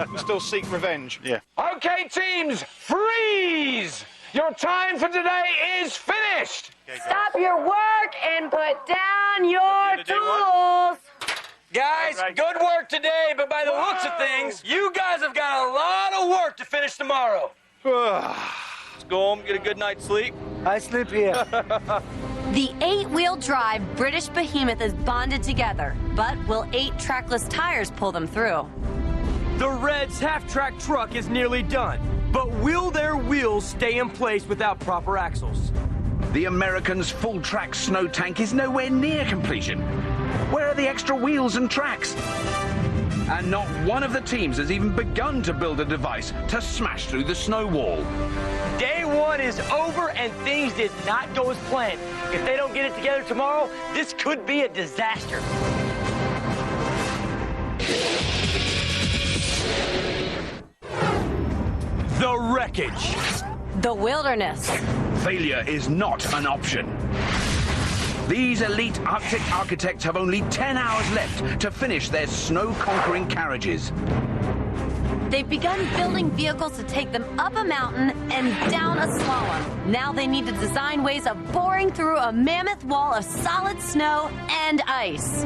We still seek revenge. Yeah. Okay, teams, freeze! Your time for today is finished! Stop your work and put down your tools. Guys, good work today, but by the looks of things, you guys have got a lot of work to finish tomorrow. Let's go home, get a good night's sleep. I sleep here. The 8-wheel drive British behemoth is bonded together, but will 8 trackless tires pull them through? The Reds' half-track truck is nearly done, but will their wheels stay in place without proper axles? The Americans' full-track snow tank is nowhere near completion. Where are the extra wheels and tracks? And not one of the teams has even begun to build a device to smash through the snow wall. Day 1 is over and things did not go as planned. If they don't get it together tomorrow, this could be a disaster. The wreckage. The wilderness. Failure is not an option. These elite Arctic architects have only 10 hours left to finish their snow-conquering carriages. They've begun building vehicles to take them up a mountain and down a slalom. Now they need to design ways of boring through a mammoth wall of solid snow and ice.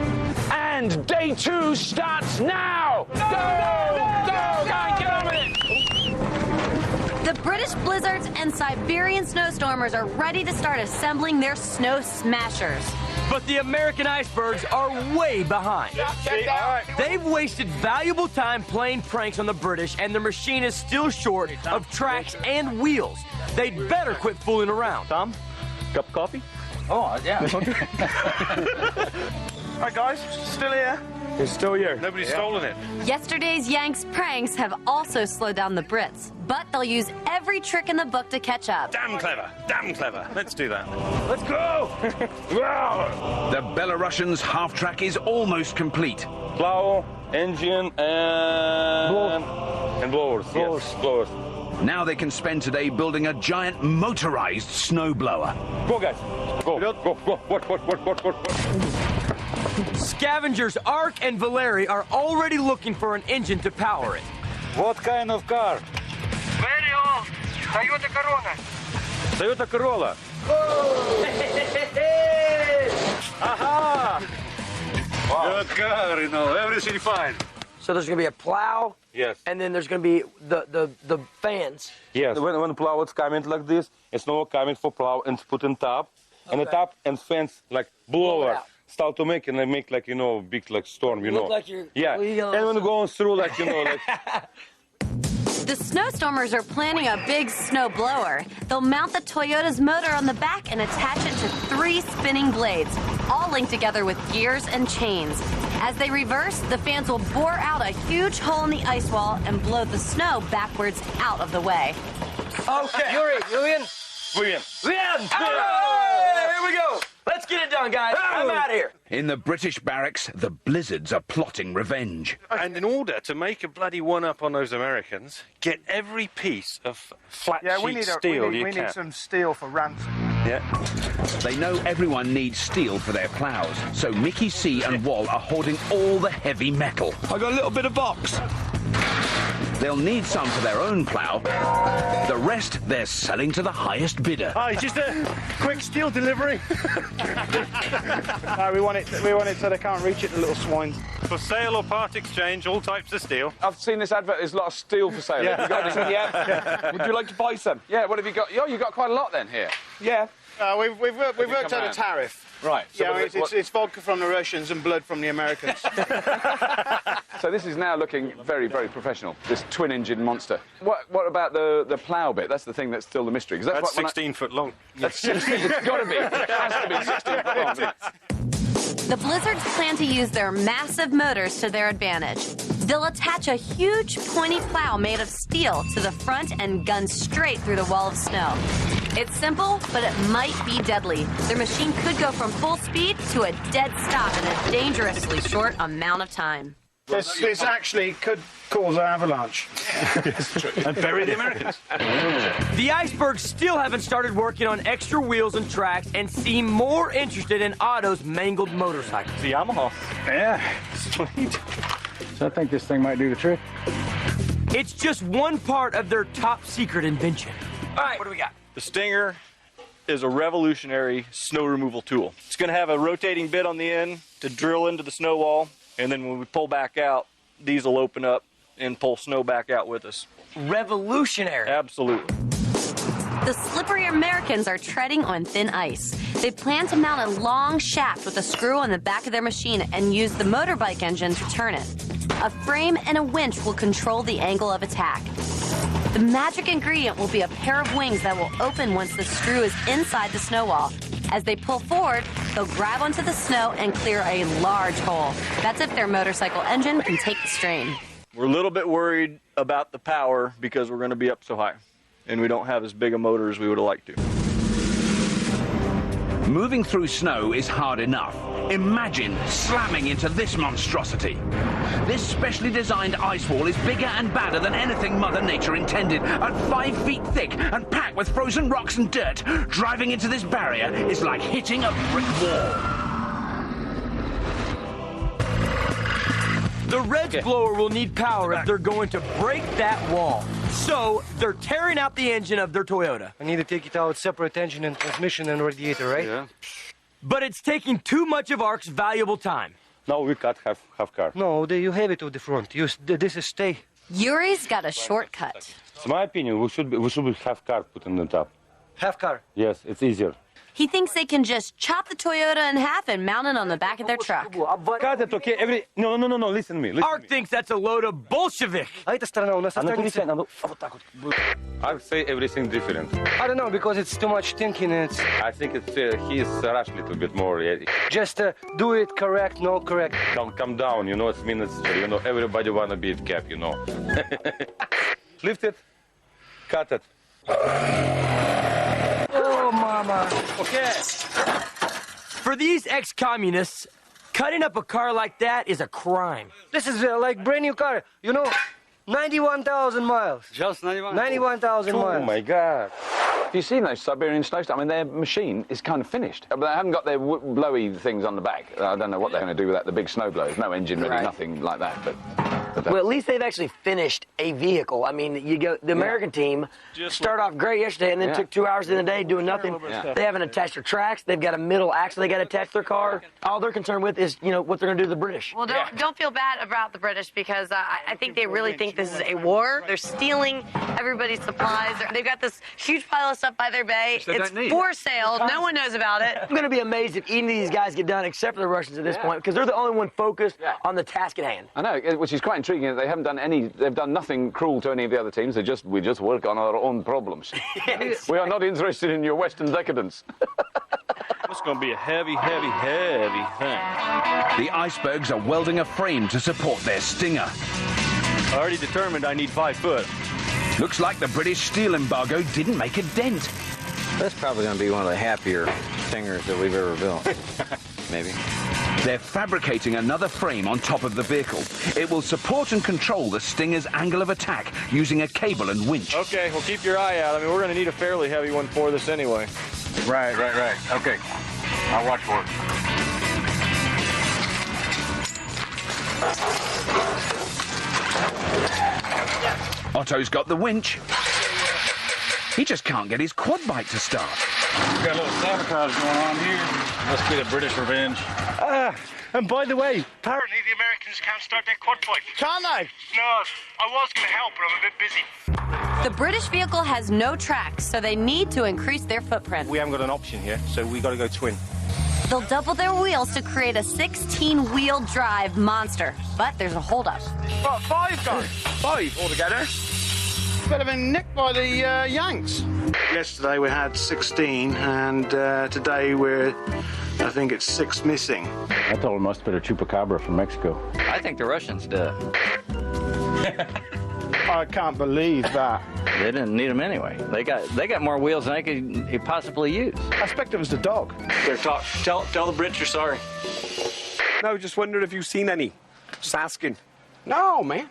And day 2 starts now! Go! Go! Guys, get on with it! The British blizzards and Siberian snowstormers are ready to start assembling their snow smashers. But the American icebergs are way behind. They've wasted valuable time playing pranks on the British, and their machine is still short of tracks and wheels. They'd better quit fooling around. Tom, cup of coffee? Oh, yeah. All right, guys, still here. It's still here. Nobody's stolen it. Yesterday's Yanks pranks have also slowed down the Brits, but they'll use every trick in the book to catch up. Damn clever. Damn clever. Let's do that. Let's go! The Belarusians' half-track is almost complete. Plow, engine, and... And blowers. Yes, blowers. Now they can spend today building a giant motorized snowblower. Go, guys. Go. Go. What? Scavengers Ark and Valeri are already looking for an engine to power it. What kind of car? Very old. Toyota Corolla. Toyota Corolla. Aha! Wow. Good car, you know, everything fine. So there's going to be a plow. Yes. And then there's going to be the fans. Yes. When the plow is coming like this, it's no coming for plow and put on top. Okay. And the top and fence like blower. Start to make and they make like, you know, big like storm, you know. Look like you're... Yeah. And when it goes through like, you know, like... The snowstormers are planning a big snow blower. They'll mount the Toyota's motor on the back and attach it to 3 spinning blades, all linked together with gears and chains. As they reverse, the fans will bore out a huge hole in the ice wall and blow the snow backwards out of the way. Okay. Julian. William. Here we go. Let's get it done, guys. I'm out of here. In the British barracks, the blizzards are plotting revenge. And in order to make a bloody one-up on those Americans, get every piece of flat sheet steel you can. We need some steel for ransom. Yeah. They know everyone needs steel for their plows, so Mickey C and Wall are hoarding all the heavy metal. I got a little bit of box. They'll need some for their own plow. The rest they're selling to the highest bidder. Oh, it's just a quick steel delivery. No, we want it so they can't reach it, the little swines. For sale or part exchange, all types of steel. I've seen this advert. There's a lot of steel for sale. Yeah. You got anything yet? Would you like to buy some? Yeah. What have you got? Oh, you got quite a lot then here. Yeah. We've worked out a tariff. Right. So yeah, it's vodka from the Russians and blood from the Americans. So this is now looking very, very professional, this twin-engine monster. What about the plough bit? That's the thing that's still the mystery. That's 16 foot long. That's 16. It's got to be. It has to be 16 foot long. The Blizzards plan to use their massive motors to their advantage. They'll attach a huge pointy plow made of steel to the front and gun straight through the wall of snow. It's simple, but it might be deadly. Their machine could go from full speed to a dead stop in a dangerously short amount of time. This actually could cause an avalanche. And bury the Americans. The icebergs still haven't started working on extra wheels and tracks and seem more interested in Otto's mangled motorcycle. The Yamaha. Yeah, sweet. So I think this thing might do the trick. It's just one part of their top secret invention. All right, what do we got? The Stinger is a revolutionary snow removal tool. It's going to have a rotating bit on the end to drill into the snow wall, and then when we pull back out, these will open up and pull snow back out with us. revolutionary. Absolutely. The slippery Americans are treading on thin ice. They plan to mount a long shaft with a screw on the back of their machine and use the motorbike engine to turn it. A frame and a winch will control the angle of attack. The magic ingredient will be a pair of wings that will open once the screw is inside the snow wall. As they pull forward, they'll grab onto the snow and clear a large hole. That's if their motorcycle engine can take the strain. We're a little bit worried about the power because we're going to be up so high, and we don't have as big a motor as we would have liked to. Moving through snow is hard enough. Imagine slamming into this monstrosity. This specially designed ice wall is bigger and badder than anything Mother Nature intended. At 5 feet thick and packed with frozen rocks and dirt, driving into this barrier is like hitting a brick wall. The Reds blower will need power if they're going to break that wall. So, they're tearing out the engine of their Toyota. I need to take it out separate engine and transmission and radiator, right? Yeah. But it's taking too much of ARC's valuable time. No, we can't have car. No, you have it to the front. This is stay. Yuri's got a shortcut. It's my opinion, we should have car put on the top. Half car? Yes, it's easier. He thinks they can just chop the Toyota in half and mount it on the back of their truck. Cut it, okay? No, listen to me. ARC thinks that's a load of Bolshevik. I say everything different. I don't know, because it's too much thinking. I think he's rushed a little bit more. Yeah. Just do it correct, no correct. Come down, you know, it's ministry. You know, everybody wanna be at cap, you know. Lift it, cut it. Oh, mama. Okay. For these ex-communists, cutting up a car like that is a crime. This is like brand new car, you know, 91,000 miles. Just 91? 91,000 miles. Oh, my God. Have you seen those Siberian snowstorms? I mean, their machine is kind of finished. But they haven't got their blowy things on the back. I don't know what they're going to do with that, the big snow blowers. No engine ready, nothing like that. But well, at least they've actually finished a vehicle. I mean, the American team started off great yesterday and then took 2 hours in the day doing nothing. They haven't attached their tracks. They've got a middle axle they got to attach to their car. All they're concerned with is, you know, what they're going to do to the British. Well, don't feel bad about the British, because I think they really think this is a war. They're stealing everybody's supplies. They've got this huge pile of stuff by their bay. It's for sale. No one knows about it. I'm going to be amazed if any of these guys get done, except for the Russians at this point, because they're the only one focused on the task at hand. I know, which is quite intriguing. They haven't done they've done nothing cruel to any of the other teams. We just work on our own problems. Yes. We are not interested in your Western decadence. It's going to be a heavy, heavy, heavy thing. The icebergs are welding a frame to support their stinger. I already determined I need 5 foot. Looks like the British steel embargo didn't make a dent. That's probably going to be one of the happier stingers that we've ever built. Maybe. They're fabricating another frame on top of the vehicle. It will support and control the Stinger's angle of attack using a cable and winch. Okay, well, keep your eye out. I mean, we're going to need a fairly heavy one for this anyway. Right. Okay. I'll watch for it. Otto's got the winch. He just can't get his quad bike to start. We've got a little sabotage going on here. Must be the British revenge. And by the way, apparently the Americans can't start their quad bike. Can't they? No, I was going to help, but I'm a bit busy. The British vehicle has no tracks, so they need to increase their footprint. We haven't got an option here, so we got to go twin. They'll double their wheels to create a 16-wheel drive monster. But there's a holdup. What, 5 guys? 5 altogether. Could have been nicked by the Yanks. Yesterday we had 16, and today I think it's 6 missing. I thought it must have been a chupacabra from Mexico. I think the Russians did. I can't believe that. They didn't need them anyway. They got more wheels than they could possibly use. I expect it was the dog. There, talk. Tell the Brits you're sorry. No, just wondered if you've seen any. Just asking. No, man.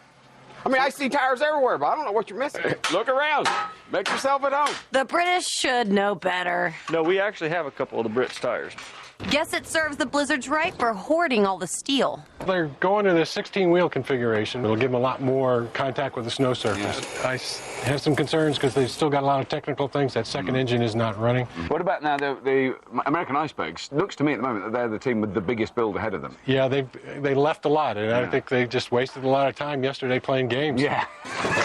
I mean, I see tires everywhere, but I don't know what you're missing. Look around. Make yourself at home. The British should know better. No, we actually have a couple of the Brits' tires. Guess it serves the Blizzards right for hoarding all the steel. They're going to the 16-wheel configuration. It'll give them a lot more contact with the snow surface. I have some concerns because they've still got a lot of technical things. That second engine is not running. What about now the American Icebergs? Looks to me at the moment that they're the team with the biggest build ahead of them. Yeah, they left a lot, and I think they just wasted a lot of time yesterday playing games. Yeah.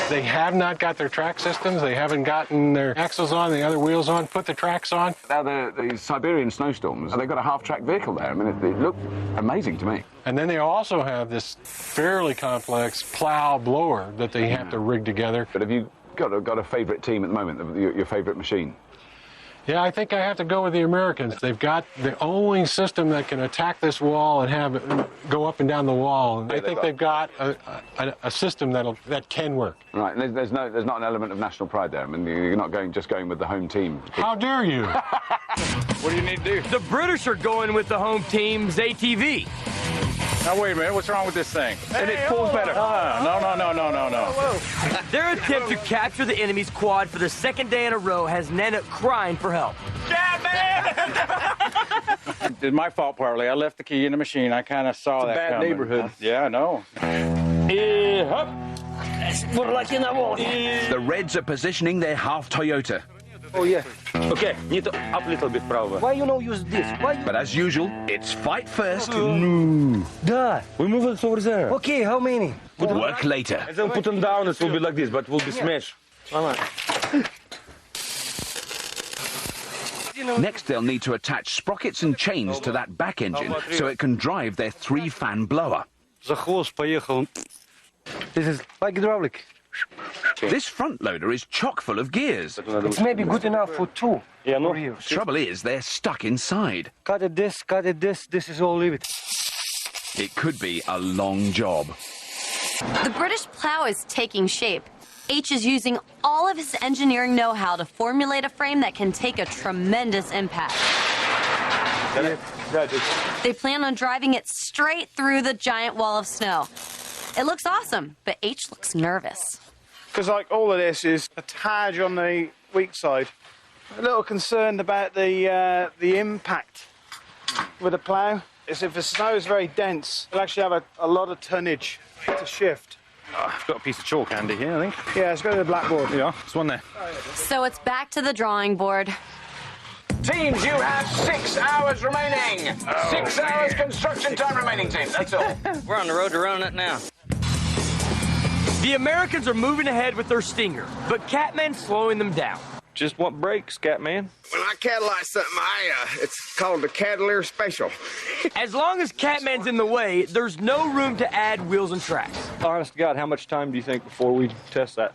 They have not got their track systems. They haven't gotten their axles on, the other wheels on, put the tracks on. Now the Siberian snowstorms, they've got a half-track vehicle there. I mean, it looked amazing to me. And then they also have this fairly complex plow blower that they have to rig together. But have you got a favourite team at the moment, your favourite machine? Yeah, I think I have to go with the Americans. They've got the only system that can attack this wall and have it go up and down the wall. And I think they've got a system that can work. Right, and there's not an element of national pride there. I mean, you're not just going with the home team. How dare you? What do you need to do? The British are going with the home team's ATV. Now, wait a minute. What's wrong with this thing? And it pulls better. No. Their attempt to capture the enemy's quad for the second day in a row has Nana crying for help. It's my fault partly. I left the key in the machine. I kind of saw that bad coming. neighborhood. Yeah, I know. The Reds are positioning their half Toyota. Oh, yeah. Okay, need to up a little bit, probably. Why you don't use this? Why you... But as usual, it's fight first. Duh. We move it over there. Okay, how many? Work later. And then put them down, it will be like this, but it will be smashed. Next, they'll need to attach sprockets and chains to that back engine so it can drive their 3-fan blower. This is like hydraulic. This front loader is chock full of gears. It's maybe good enough for 2. Yeah, no. Trouble is, they're stuck inside. Cut it this, this is all leave it. It could be a long job. The British plow is taking shape. H is using all of his engineering know-how to formulate a frame that can take a tremendous impact. They plan on driving it straight through the giant wall of snow. It looks awesome, but H looks nervous. Because like all of this is a tad on the weak side. A little concerned about the impact with the plough. If the snow is very dense, it'll actually have a lot of tonnage to shift. I've got a piece of chalk handy here, I think. Yeah, let's go to the blackboard. Yeah, there's one there. So it's back to the drawing board. Teams, you have 6 hours remaining. 6 hours construction time remaining, teams. That's all. We're on the road to running it now. The Americans are moving ahead with their Stinger, but Catman's slowing them down. Just want brakes, Catman. When I catalyze something, it's called the Cavalier Special. As long as Catman's in the way, there's no room to add wheels and tracks. Honest to God, how much time do you think before we test that?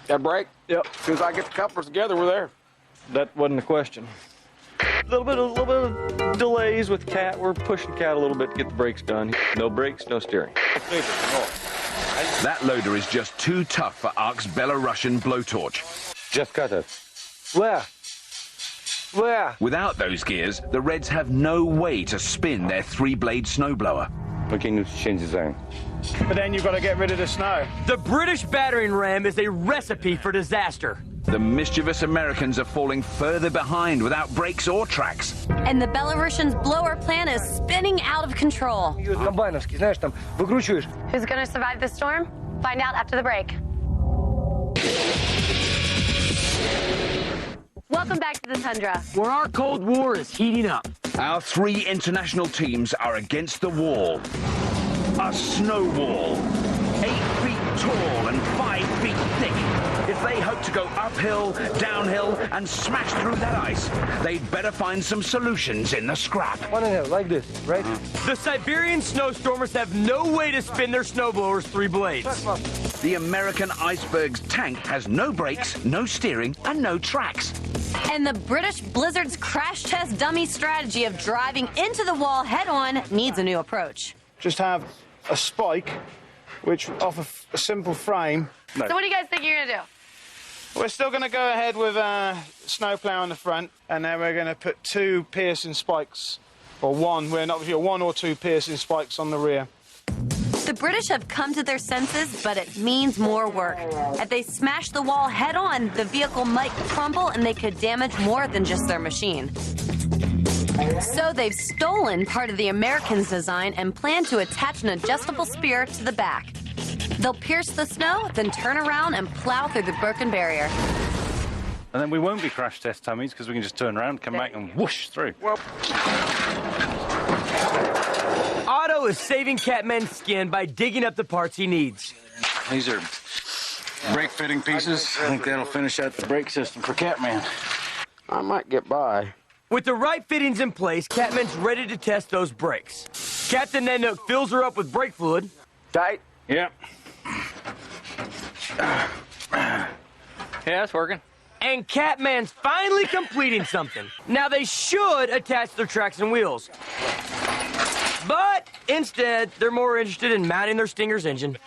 Got brake? Yep. As soon as I get the couplers together, we're there. That wasn't a question. A little bit of delays with Cat. We're pushing Cat a little bit to get the brakes done. No brakes, no steering. That loader is just too tough for ARC's Belarusian blowtorch. Just cut it. Where? Without those gears, the Reds have no way to spin their 3-blade snowblower. We can need to change design. But then you've got to get rid of the snow. The British battering ram is a recipe for disaster. The mischievous Americans are falling further behind without brakes or tracks. And the Belarusians' blower plan is spinning out of control. Who's going to survive the storm? Find out after the break. Welcome back to the Tundra, where our Cold War is heating up. Our 3 international teams are against the wall. A snow wall. 8 feet tall and 5 feet thick. If they hope to go uphill, downhill, and smash through that ice, they'd better find some solutions in the scrap. Like this, right? The Siberian snowstormers have no way to spin their snowblowers 3 blades. The American Iceberg's tank has no brakes, no steering, and no tracks. And the British Blizzard's crash test dummy strategy of driving into the wall head-on needs a new approach. Just have a spike, which off a simple frame. So what do you guys think you're going to do? We're still going to go ahead with a snowplow on the front, and then we're going to put 2 piercing spikes, or 1. We're not sure, 1 or 2 piercing spikes on the rear. The British have come to their senses, but it means more work. If they smash the wall head-on, the vehicle might crumble and they could damage more than just their machine. So they've stolen part of the Americans' design and plan to attach an adjustable spear to the back. They'll pierce the snow, then turn around and plow through the broken barrier. And then we won't be crash test tummies because we can just turn around, come back and whoosh through. Well, Otto is saving Catman's skin by digging up the parts he needs. These are brake fitting pieces. I think that'll finish out the brake system for Catman. I might get by. With the right fittings in place, Catman's ready to test those brakes. Captain Nanook fills her up with brake fluid. Tight? Yeah. Yeah, it's working. And Catman's finally completing something. Now they should attach their tracks and wheels. But instead, they're more interested in mounting their Stinger's engine.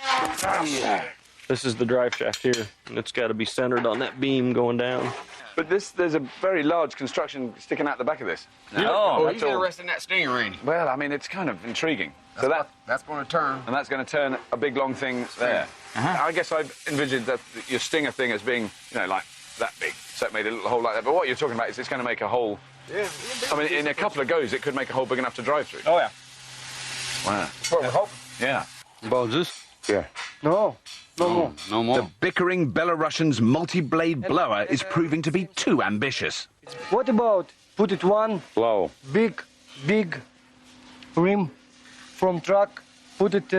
This is the drive shaft here, and it's got to be centered on that beam going down. But there's a very large construction sticking out the back of this. Oh, he's interested in that Stinger, Randy. Well, I mean, it's kind of intriguing. So that's going to turn. And that's going to turn a big, long thing there. I guess I envisioned that your Stinger thing as being, you know, like that big. So it made a little hole like that. But what you're talking about is it's going to make a hole. Yeah. I mean, in a couple of goes, it could make a hole big enough to drive through. Oh, yeah. Wow. Yeah. About this? Yeah. No. No more. No more. The bickering Belarusian's multi-blade blower is proving to be too ambitious. What about put it one Plow. big rim from truck, put it...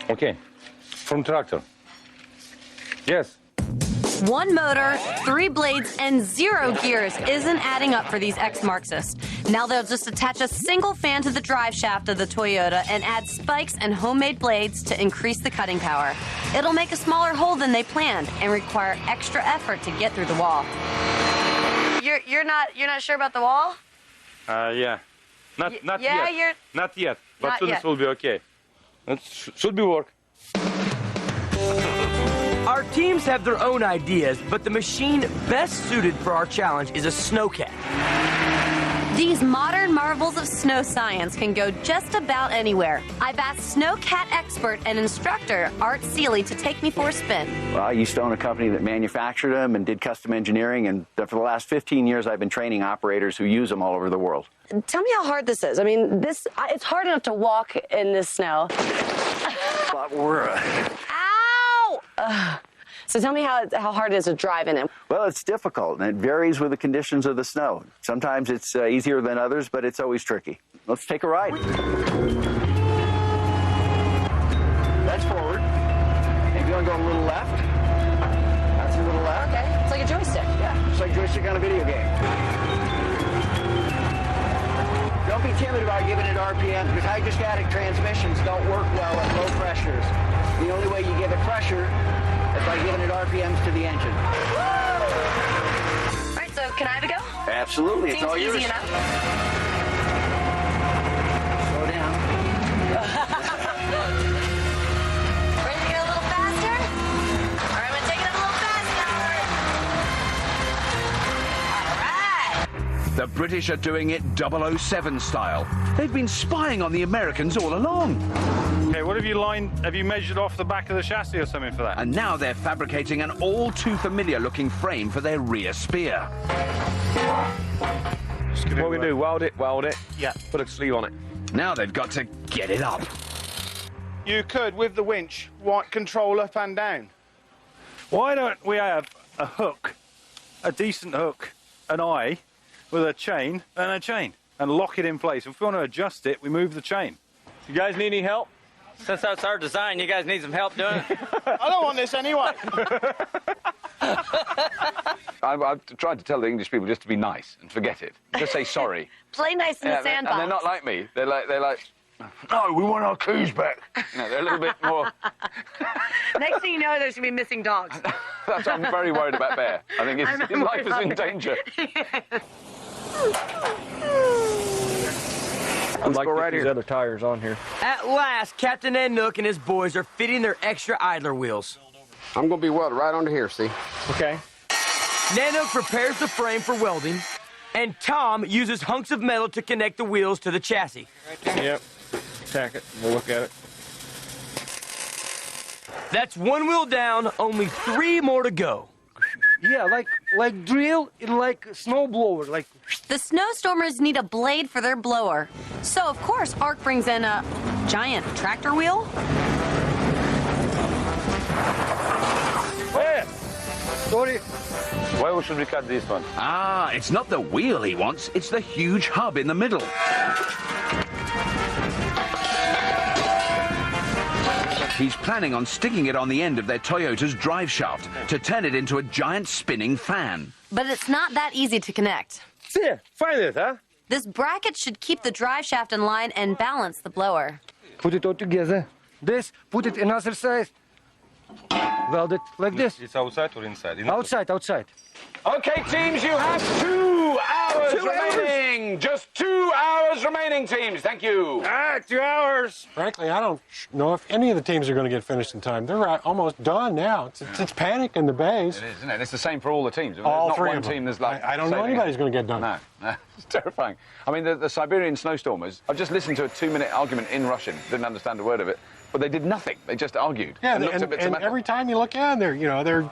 Okay. From tractor. Yes. One motor, 3 blades, and 0 gears isn't adding up for these ex-Marxists. Now they'll just attach a single fan to the drive shaft of the Toyota and add spikes and homemade blades to increase the cutting power. It'll make a smaller hole than they planned and require extra effort to get through the wall. You're not sure about the wall? Yeah. Not yeah, yet. Not yet. But Not soon yet. it will be okay. It should be work. Our teams have their own ideas, but the machine best suited for our challenge is a snowcat. These modern marvels of snow science can go just about anywhere. I've asked snowcat expert and instructor Art Seeley to take me for a spin. Well, I used to own a company that manufactured them and did custom engineering, and for the last 15 years I've been training operators who use them all over the world. Tell me how hard this is. I mean, it's hard enough to walk in this snow. But we're... Ow! So tell me how hard it is to drive in it. Well, it's difficult, and it varies with the conditions of the snow. Sometimes it's easier than others, but it's always tricky. Let's take a ride. That's forward. If you want to go a little left, that's a little left. Okay, it's like a joystick. Yeah, it's like a joystick on a video game. Don't be timid about giving it RPM, because hydrostatic transmissions don't work well at low pressures. The only way you give it pressure is by giving it RPMs to the engine. All right, so can I have a go? Absolutely, it's Seems all yours. easy enough. Slow down. Ready to go a little faster? All right, I'm gonna take it up a little faster. All right. The British are doing it 007 style. They've been spying on the Americans all along. Okay, what have you measured off the back of the chassis or something for that? And now they're fabricating an all too familiar looking frame for their rear spear. What we do, weld it, Yeah. put a sleeve on it. Now they've got to get it up. You could, with the winch, control up and down. Why don't we have a hook, a decent hook, an eye, with a chain, and lock it in place? If we want to adjust it, we move the chain. You guys need any help? Since that's our design, you guys need some help doing it? I don't want this anyway. I've tried to tell the English people just to be nice and forget it. Just say sorry. Play nice in the sandbox. And they're not like me. They're like, no, we want our keys back. You know, they're a little bit more... Next thing you know, there's going to be missing dogs. I'm very worried about Bear. I think his life is in danger. I'd like to get these other tires on here. At last, Captain Nanook and his boys are fitting their extra idler wheels. I'm going to be welded right under here, see? Okay. Nanook prepares the frame for welding, and Tom uses hunks of metal to connect the wheels to the chassis. Yep. Tack it. We'll look at it. That's one wheel down, only 3 more to go. Yeah, like drill and like snowblower, like. The snowstormers need a blade for their blower. So, of course, Ark brings in a giant tractor wheel. Hey, sorry. Why should we cut this one? Ah, it's not the wheel he wants, it's the huge hub in the middle. He's planning on sticking it on the end of their Toyota's drive shaft to turn it into a giant spinning fan. But it's not that easy to connect. See, find it, huh? This bracket should keep the drive shaft in line and balance the blower. Put it all together. This, put it another side. Weld it like this. It's outside or inside? Outside, outside. Okay, teams, you have 2 hours remaining. Just 2 hours remaining, teams. Thank you. 2 hours. Frankly, I don't know if any of the teams are going to get finished in time. They're almost done now. It's panic in the bays. It is, isn't it? It's the same for all the teams. All There's not three one of them. team that's like. I don't know anybody's going to get done. No, it's terrifying. I mean, the Siberian snowstormers. I've just listened to a 2-minute argument in Russian. Didn't understand a word of it. But they did nothing. They just argued. Yeah, and looked at bits of and metal. every time you look in, they're going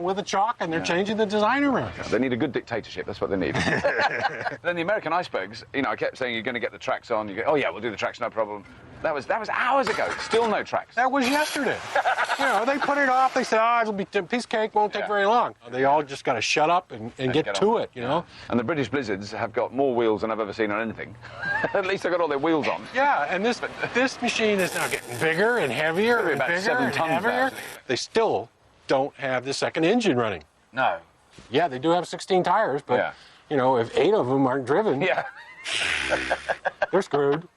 with a chalk and they're changing the design around. They need a good dictatorship. That's what they need. Then the American icebergs. I kept saying you're going to get the tracks on. You go, oh yeah, we'll do the tracks, no problem. That was hours ago. Still no tracks. That was yesterday. They put it off. They said, it'll be a piece of cake. Won't take very long. They all just got to shut up and get to it. And the British Blizzards have got more wheels than I've ever seen on anything. At least they've got all their wheels on. Yeah, and this machine is now getting bigger and heavier and about bigger 7 and tons heavier. now. They still don't have the second engine running. No. Yeah, they do have 16 tires, but if 8 of them aren't driven, they're screwed.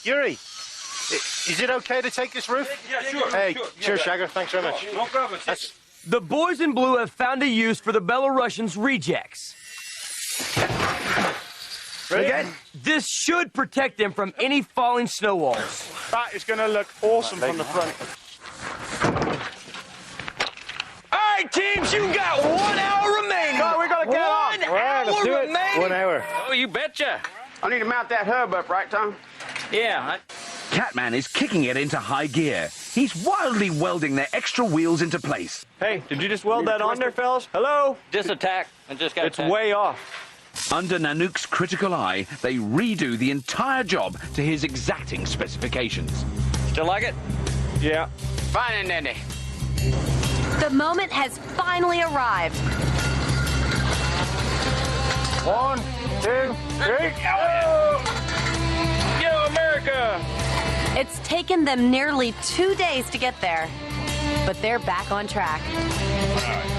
Yuri, is it okay to take this roof? Yeah, sure. Hey, cheers, Shagger. Thanks very much. No problem. The boys in blue have found a use for the Belarusians' rejects. Ready? This should protect them from any falling snow walls. That is going to look awesome from the front. All right, teams, you got 1 hour remaining. Go, we got to get on. 1 hour remaining. 1 hour. Oh, you betcha. I need to mount that hub up, right, Tom? Yeah. Catman is kicking it into high gear. He's wildly welding their extra wheels into place. Hey, did you just weld that on there, fellas? Hello? Just attack. And just got It's way off. Under Nanook's critical eye, they redo the entire job to his exacting specifications. Still like it? Yeah. Fine and dandy. The moment has finally arrived. 1, 2, 3. Go, America! It's taken them nearly 2 days to get there, but they're back on track.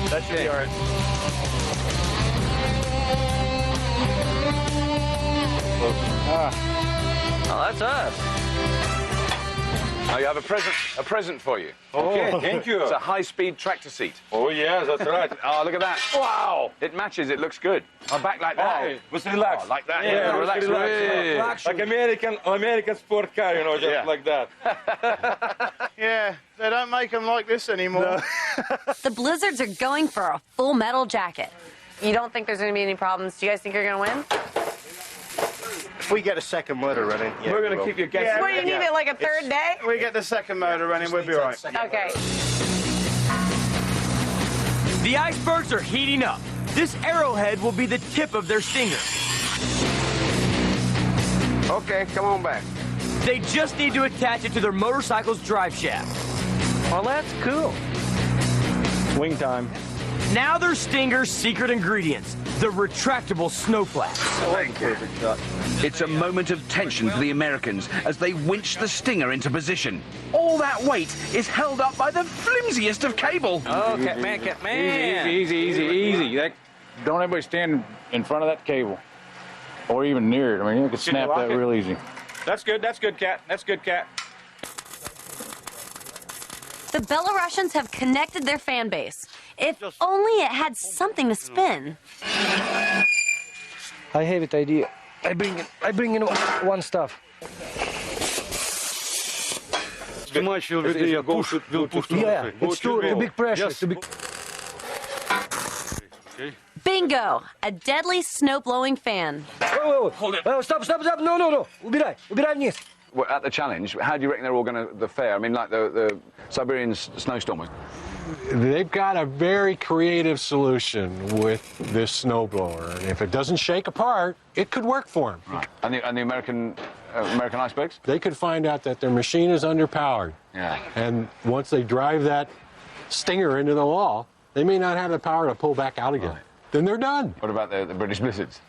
That should be all right. Oh, that's us. Now you have a present for you. Okay, thank you. It's a high-speed tractor seat. Oh, yeah, that's right. Oh, look at that. Wow. It matches. It looks good. Oh, back like that. Just relax. Oh, like that. Yeah, relax. relax. Like American sport car, just like that. Yeah, they don't make them like this anymore. The Blizzards are going for a full metal jacket. You don't think there's going to be any problems? Do you guys think you're going to win? If we get a second motor running, We're going to keep you guessing. What, do you need it like a third day? We get the second motor running, we'll be all right. Okay. The icebergs are heating up. This arrowhead will be the tip of their stinger. Okay, come on back. They just need to attach it to their motorcycle's drive shaft. Well, that's cool. Wing time. Now their stinger's secret ingredients, the retractable snow flaps. Thank you. It's a moment of tension for the Americans as they winch the Stinger into position. All that weight is held up by the flimsiest of cable. Oh, Catman. Easy. Don't everybody stand in front of that cable. Or even near it. I mean, you can snap that real easy. That's good, Cat. That's good, Cat. The Belarusians have connected their fan base. If only it had something to spin. I have it idea. I bring in one stuff. Too much, will push. Yeah, it's too big pressure. Yes. Too big. Bingo! A deadly snow-blowing fan. Wait. Hold it. Stop. No. Убирай вниз. Well, at the challenge, how do you reckon they're all going to fare? I mean, like the Siberian snowstormers. they've got a very creative solution with this snowblower. And if it doesn't shake apart, it could work for them. Right. And the American icebergs? They could find out that their machine is underpowered. Yeah. And once they drive that stinger into the wall, they may not have the power to pull back out again. Right. Then they're done. What about the British blizzards?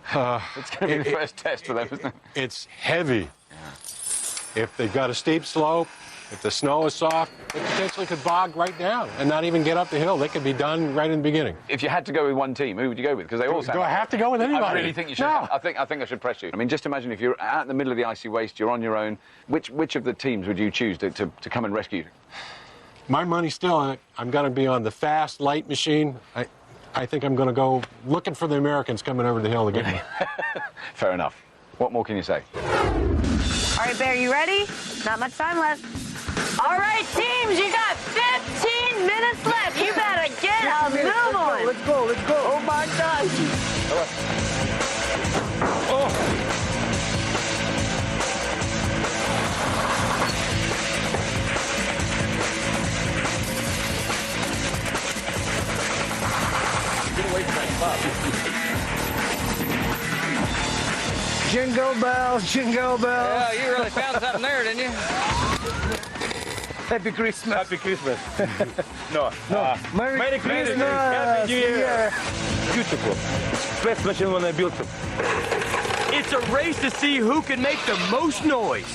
It's going to be the first test for them, isn't it? It's heavy. Yeah. If they've got a steep slope, if the snow is soft, they potentially could bog right down and not even get up the hill. They could be done right in the beginning. If you had to go with one team, who would you go with? Because they all sound... Do I have to go with anybody? I really think you should. No. I think I should press you. I mean, just imagine if you're out in the middle of the icy waste, you're on your own. Which of the teams would you choose to come and rescue you? My money's still on it. I'm going to be on the fast, light machine. I think I'm going to go looking for the Americans coming over the hill to get me. Fair enough. What more can you say? All right, Bear, you ready? Not much time left. All right, teams, you got 15 minutes left. You better get a move on. Let's go, let's go. Oh, my gosh. Oh. Get away from that Jingle bells, jingle bells. Yeah, you really found something there, didn't you? Happy Christmas. Happy Christmas. No. Merry Christmas. Happy New Year. Beautiful. Best machine when I built it. It's a race to see who can make the most noise.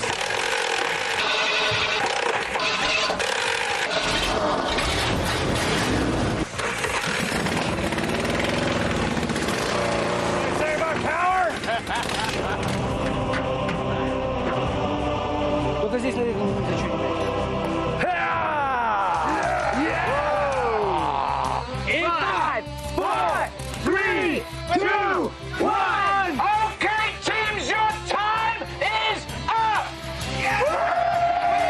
Только здесь, наверное, ничего не будет. In 5, 4, 3, 2, 1. Okay, teams, your time is up!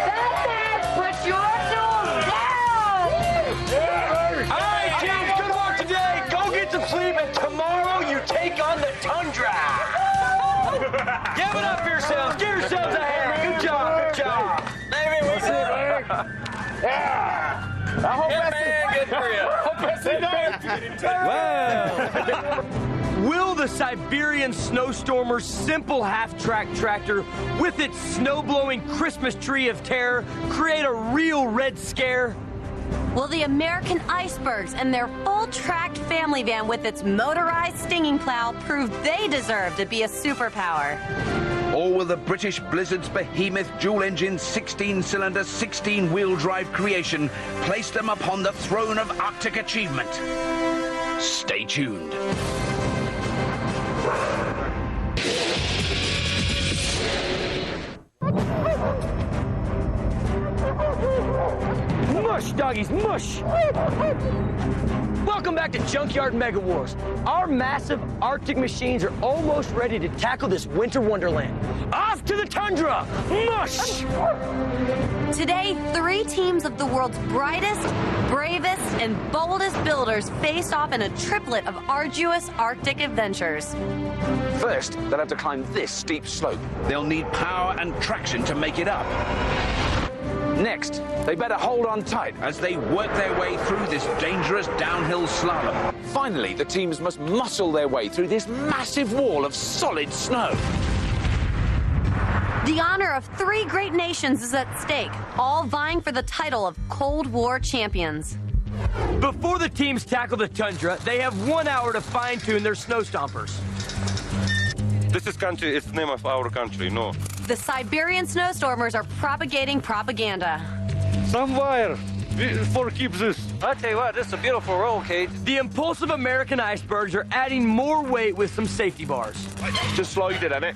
That's it. Put your tools down. All right, teams, good work today. Go get some sleep, and tomorrow you take on the Tundra. Give it up for yourselves. Give yourselves a hand. Good job. Good job. Maybe we did. Yeah! I hope Good for you. Will the Siberian Snowstormer's simple half-track tractor with its snow-blowing Christmas tree of terror create a real Red Scare? Will the American icebergs and their full-tracked family van with its motorized stinging plow prove they deserve to be a superpower? Or will the British Blizzard's behemoth dual-engine 16-cylinder 16-wheel drive creation place them upon the throne of Arctic achievement? Stay tuned. Mush, doggies, mush! Welcome back to Junkyard Mega Wars. Our massive Arctic machines are almost ready to tackle this winter wonderland. Off to the Tundra! Mush! Today, 3 teams of the world's brightest, bravest, and boldest builders faced off in a triplet of arduous Arctic adventures. First, they'll have to climb this steep slope. They'll need power and traction to make it up. Next, they better hold on tight as they work their way through this dangerous downhill slalom. Finally, the teams must muscle their way through this massive wall of solid snow. The honor of 3 great nations is at stake, all vying for the title of Cold War champions. Before the teams tackle the Tundra, they have 1 hour to fine-tune their snow stompers. This is country, it's the name of our country, no. The Siberian snowstormers are propagating propaganda. Some wire for keep this. I'll tell you what, this is a beautiful roll, Kate. The impulsive American icebergs are adding more weight with some safety bars. Just slide it on it.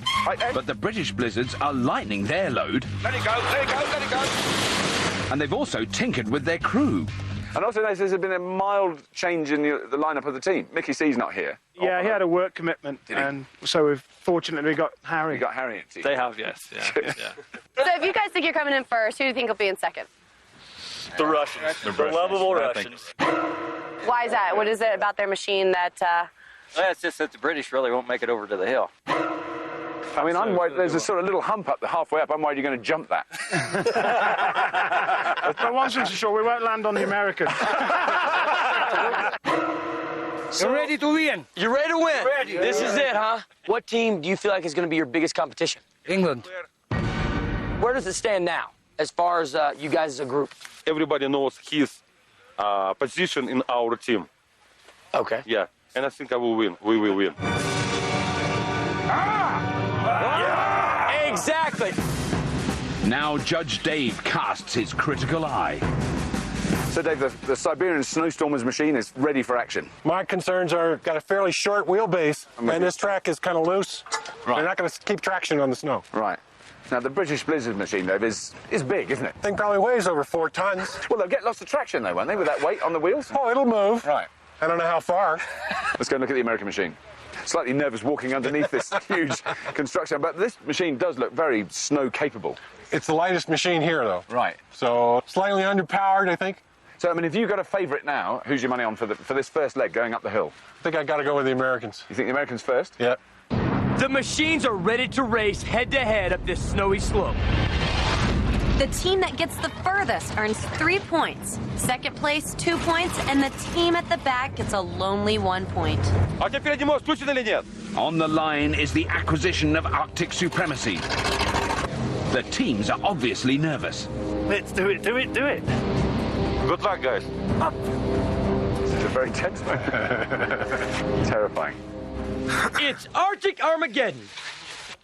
But the British Blizzards are lightening their load. Let it go, let it go, let it go. And they've also tinkered with their crew. And also, there's been a mild change in the lineup of the team. Mickey C's not here. Yeah, he had a work commitment, and so we've fortunately got Harry. You got Harry in team. They have, yes. Yeah. So if you guys think you're coming in first, who do you think will be in second? The Russians. The lovable Russians. Why is that? What is it about their machine that... Well, it's just that the British really won't make it over to the hill. I mean, I'm worried there's a sort of little hump up the halfway up. I'm worried you're going to jump that. But one thing's for sure, we won't land on the Americans. So, ready to win? You're ready to win? Ready. This is it, huh? What team do you feel like is going to be your biggest competition? England. Where does it stand now, as far as you guys as a group? Everybody knows his position in our team. Okay. Yeah, and I think I will win. We will win. Exactly. Now Judge Dave casts his critical eye. So, Dave, the Siberian Snowstormers machine is ready for action. My concerns are got a fairly short wheelbase, and this track is kind of loose. Right. They're not going to keep traction on the snow. Right. Now, the British Blizzard machine, Dave, is big, isn't it? Thing probably weighs over 4 tons. Well, they'll get lots of traction, though, won't they, with that weight on the wheels? Oh, it'll move. Right. I don't know how far. Let's go and look at the American machine. Slightly nervous walking underneath this huge construction, but this machine does look very snow-capable. It's the lightest machine here, though. Right. So slightly underpowered, I think. So, I mean, if you've got a favourite now, who's your money on for this first leg going up the hill? I think I got to go with the Americans. You think the Americans first? Yeah. The machines are ready to race head-to-head up this snowy slope. The team that gets the furthest earns 3 points. Second place, 2 points, and the team at the back gets a lonely 1 point. On the line is the acquisition of Arctic supremacy. The teams are obviously nervous. Let's do it, do it, do it. Good luck, guys. This is a very tense moment. Terrifying. It's Arctic Armageddon.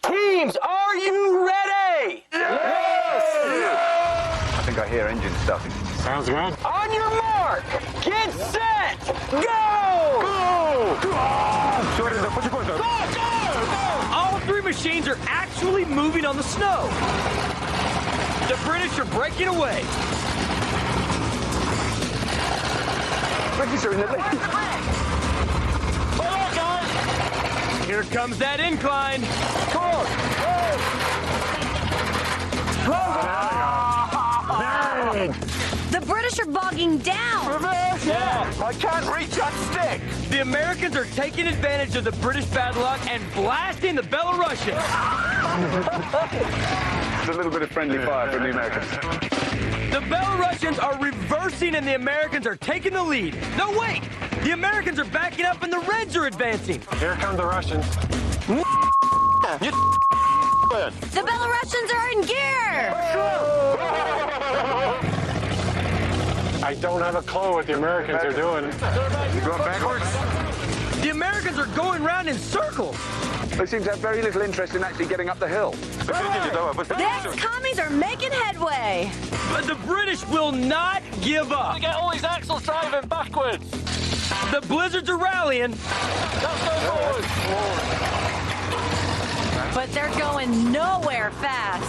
Teams, are you ready? Yes! I think I hear engines starting. Sounds good. On your mark, get set, go! Go! All 3 machines are actually moving on the snow. The British are breaking away. British are in the lead. Here comes that incline. Come on! The British are bogging down. Yeah, I can't reach that stick. The Americans are taking advantage of the British bad luck and blasting the Belarusians. There's a little bit of friendly fire from the Americans. The Belarusians are reversing and the Americans are taking the lead. No, wait! The Americans are backing up and the Reds are advancing. Here come the Russians. The Belarusians are in gear. I don't have a clue what the Americans are doing. You going backwards? The Americans are going round in circles. They seem to have very little interest in actually getting up the hill. The ex-commies are making headway. But the British will not give up. We get all these axles driving backwards. The blizzards are rallying. Let's go forward. But they're going nowhere fast.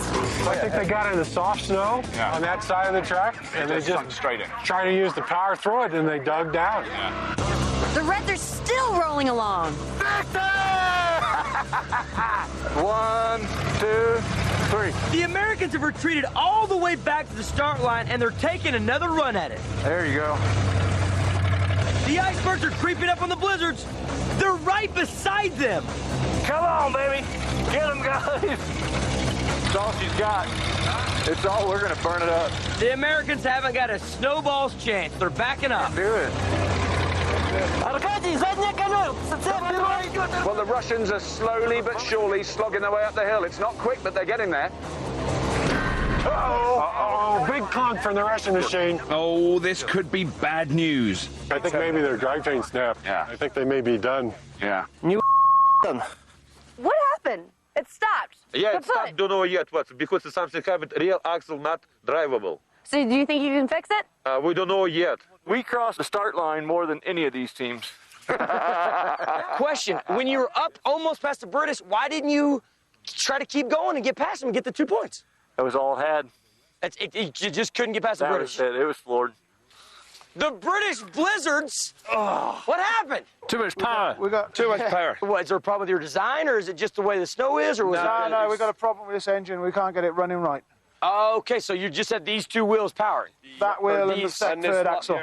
I think they got in the soft snow on that side of the track, and they just straight in. tried to use the power through it, and they dug down. The Reds are still rolling along. 1, 2, 3. The Americans have retreated all the way back to the start line, and they're taking another run at it. There you go. The icebergs are creeping up on the blizzards. They're right beside them. Come on, baby. Get them, guys. It's all she's got. It's all, we're going to burn it up. The Americans haven't got a snowball's chance. They're backing up. Do it. Well, the Russians are slowly but surely slogging their way up the hill. It's not quick, but they're getting there. Uh-oh, big conk from the Russian machine. Oh, this could be bad news. I think maybe their drivetrain snapped. Yeah. I think they may be done. Yeah. What happened? It stopped. Yeah, Kaput. it's stopped. Don't know yet what, because something happened. Real axle not drivable. So do you think you can fix it? We don't know yet. We crossed the start line more than any of these teams. Question, when you were up almost past the British, why didn't you try to keep going and get past them and get the 2 points? That was all I had. You just couldn't get past the British. It was floored. The British blizzards? Oh. What happened? Too much power. We got Too much power. What, is there a problem with your design, or is it just the way the snow is? Or was No, we got a problem with this engine. We can't get it running right. Okay, so you just had these 2 wheels powering. That wheel and the third axle.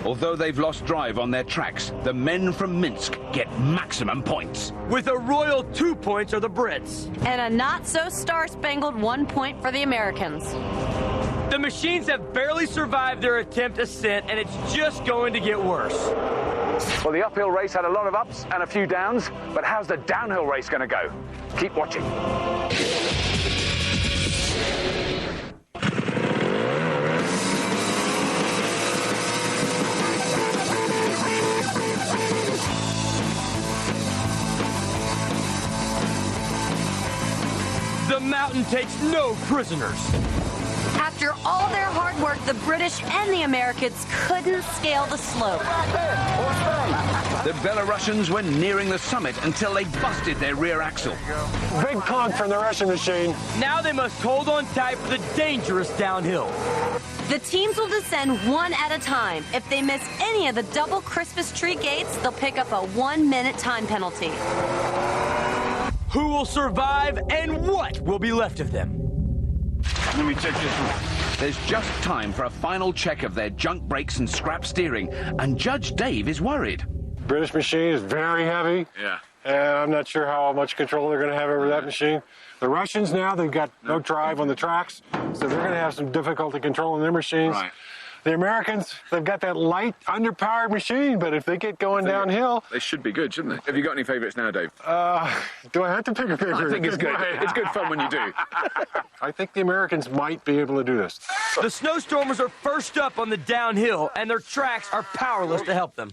Although they've lost drive on their tracks, the men from Minsk get maximum points. With a royal 2 points are the Brits. And a not-so-star-spangled 1 point for the Americans. The machines have barely survived their attempt ascent, and it's just going to get worse. Well, the uphill race had a lot of ups and a few downs, but how's the downhill race going to go? Keep watching. The mountain takes no prisoners. After all their hard work, the British and the Americans couldn't scale the slope. The Belarusians were nearing the summit until they busted their rear axle. Big clunk from the Russian machine. Now they must hold on tight for the dangerous downhill. The teams will descend one at a time. If they miss any of the double Christmas tree gates, they'll pick up a 1-minute time penalty. Who will survive and what will be left of them? Let me check this one. There's just time for a final check of their junk brakes and scrap steering, and Judge Dave is worried. British machine is very heavy. Yeah. And I'm not sure how much control they're going to have over that machine. The Russians now, they've got no drive on the tracks, so they're going to have some difficulty controlling their machines. Right. The Americans, they've got that light, underpowered machine, but if they get going downhill... They should be good, shouldn't they? Have you got any favourites now, Dave? Do I have to pick a favorite? I think it's good. It's good fun when you do. I think the Americans might be able to do this. The snowstormers are first up on the downhill, and their tracks are powerless to help them.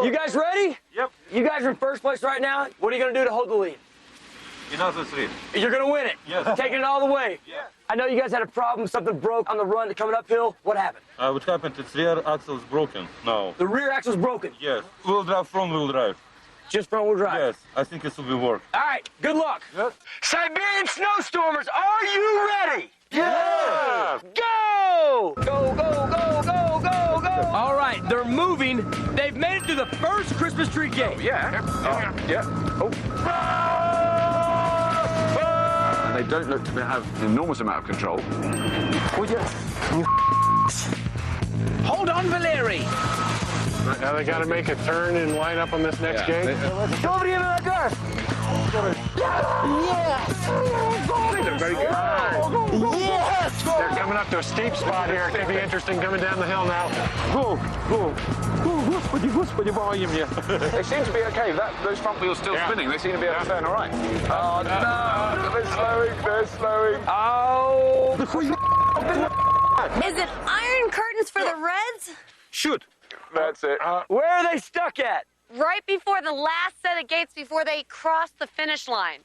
You guys ready? Yep. You guys are in first place right now. What are you going to do to hold the lead? Another 3. You're going to win it. Yes. Taking it all the way. Yeah. I know you guys had a problem. Something broke on the run coming uphill. What happened? What happened? Its rear axle is broken now. The rear axle's broken. Yes. Wheel drive, front wheel drive. Just front wheel drive? Yes. I think it will work. All right. Good luck. Yes. Siberian snowstormers, are you ready? Yeah. Go! Go, go, go, go, go, go! All right, they're moving. They've made it to the first Christmas tree gate. Yeah. Oh. And they don't look to have an enormous amount of control. Hold on, Valeri! Right, now they got to make a turn and line up on this next gate. Go over the end of that car. They look very good. Yes! They're coming up to a steep spot here. It could be interesting coming down the hill now. They seem to be okay. Those front wheels still spinning. They seem to be able to turn all right. Oh, no. They're slowing. Oh. Is it iron curtains for the Reds? Shoot. That's it. Where are they stuck at? Right before the last set of gates before they crossed the finish line.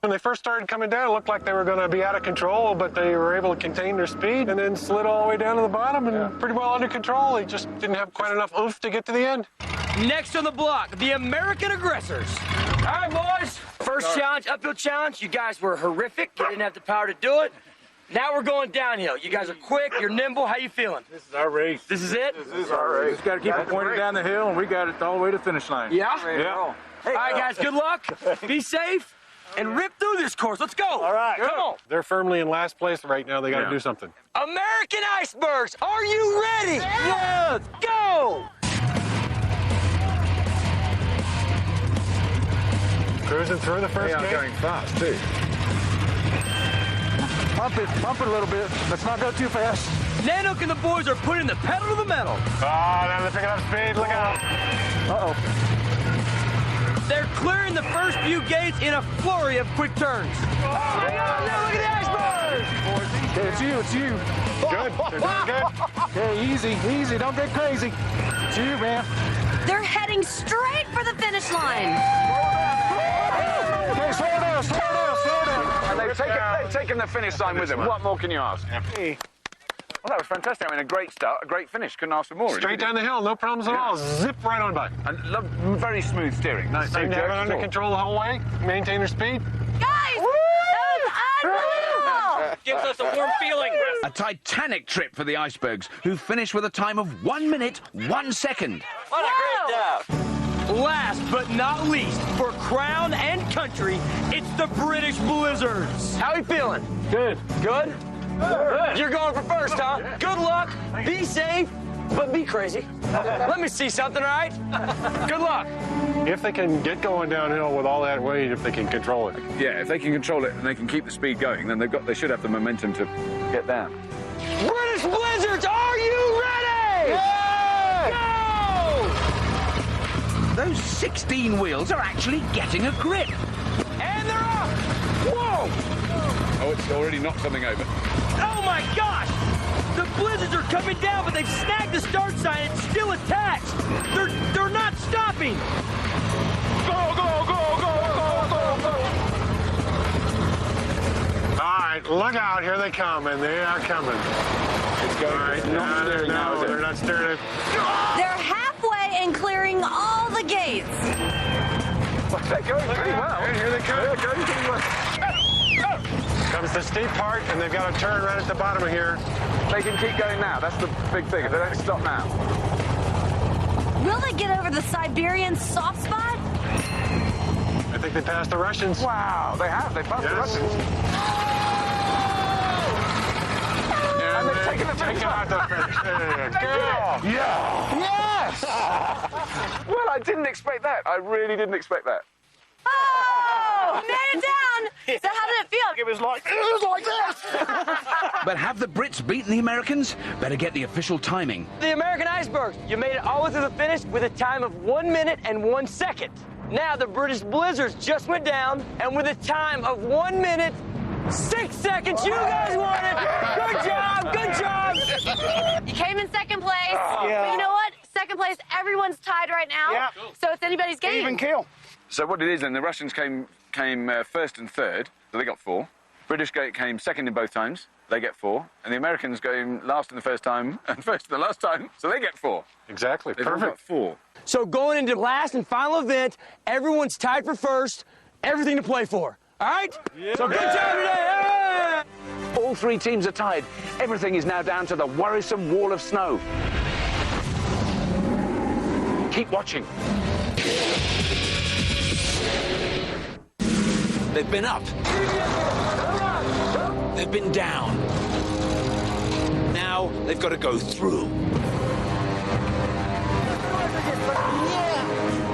When they first started coming down, it looked like they were going to be out of control, but they were able to contain their speed and then slid all the way down to the bottom and pretty well under control. They just didn't have quite enough oomph to get to the end. Next on the block, the American aggressors. All right, boys. First challenge, uphill challenge. You guys were horrific. You didn't have the power to do it. Now we're going downhill. You guys are quick. You're nimble. How you feeling? This is our race. This is it? This is our race. Just got to keep it pointed down the hill, and we got it all the way to the finish line. Yeah? Yeah. All right, guys. Good luck. Be safe. And rip through this course. Let's go. All right. Come on. They're firmly in last place right now. They got to do something. American icebergs, are you ready? Yes. Go. Cruising through the first gate. Going fast, too. Pump it a little bit. Let's not go too fast. Nanook and the boys are putting the pedal to the metal. Oh, now they're picking up speed. Look out. Uh-oh. They're clearing the first few gates in a flurry of quick turns. Oh, my God, now look at the icebergs! Okay, it's you. Good. They're doing good. Okay, easy. Don't get crazy. It's you, man. They're heading straight for the finish line. Okay, slow down. And they've taken the finish line with them. What more can you ask? Well, that was fantastic. I mean, a great start, a great finish. Couldn't ask for more. Straight down the hill, no problems at all. Zip right on by. And very smooth steering. No Seem to have it under control the whole way. Maintain their speed. Guys, that was unbelievable! Gives us a warm feeling. A titanic trip for the icebergs, who finished with a time of 1 minute, 1 second. What a great job. Last but not least, for crown and country, it's the British Blizzards. How you feeling? Good. Good? Good. You're going for first, huh? Good luck. Be safe. but be crazy. Let me see something, all right? Good luck. If they can get going downhill with all that weight, if they can control it. Yeah, if they can control it and they can keep the speed going, then they should have the momentum to get down. British Blizzards, are you ready? Yeah! Go! Those 16 wheels are actually getting a grip. And they're up! Whoa! Oh, it's already knocked something over. Oh my gosh! The Blizzards are coming down, but they've snagged the start sign. It's still attached. They're not stopping. Go, go, go, go, go, go, go. All right, look out. Here they come, and they are coming. It's going. All right, Not steering now, is it? they're not steering. They're halfway and clearing all the gates. They're going pretty well. Here they come. They're going pretty well. Comes the steep part, and they've got to turn right at the bottom of here. They can keep going now. That's the big thing. If they don't stop now. Will they get over the Siberian soft spot? I think they passed the Russians. Wow, they have. They passed the Russians. And they've taken the finish out the finish. Yeah. Yes! Well, I didn't expect that. I really didn't expect that. Oh! Made it down! So how did it feel? It was like this. But have the Brits beaten the Americans? Better get the official timing. The American Icebergs, you made it all the way to the finish with a time of 1 minute and 1 second. Now the British Blizzards just went down, and with a time of 1 minute, 6 seconds, you guys won it. Good job, good job. You came in second place. Yeah. But you know what? Second place, everyone's tied right now. Yeah. So it's anybody's game. Even kill. So what it is then, the Russians came first and third, so they got 4. British came second in both times, they get 4. And the Americans came last in the first time and first in the last time, so they get 4. Exactly, They've all got perfect. 4. So going into the last and final event, everyone's tied for first, everything to play for. All right? Yeah. So good job today. Yeah. All 3 teams are tied. Everything is now down to the worrisome wall of snow. Keep watching. They've been up. They've been down. Now they've got to go through.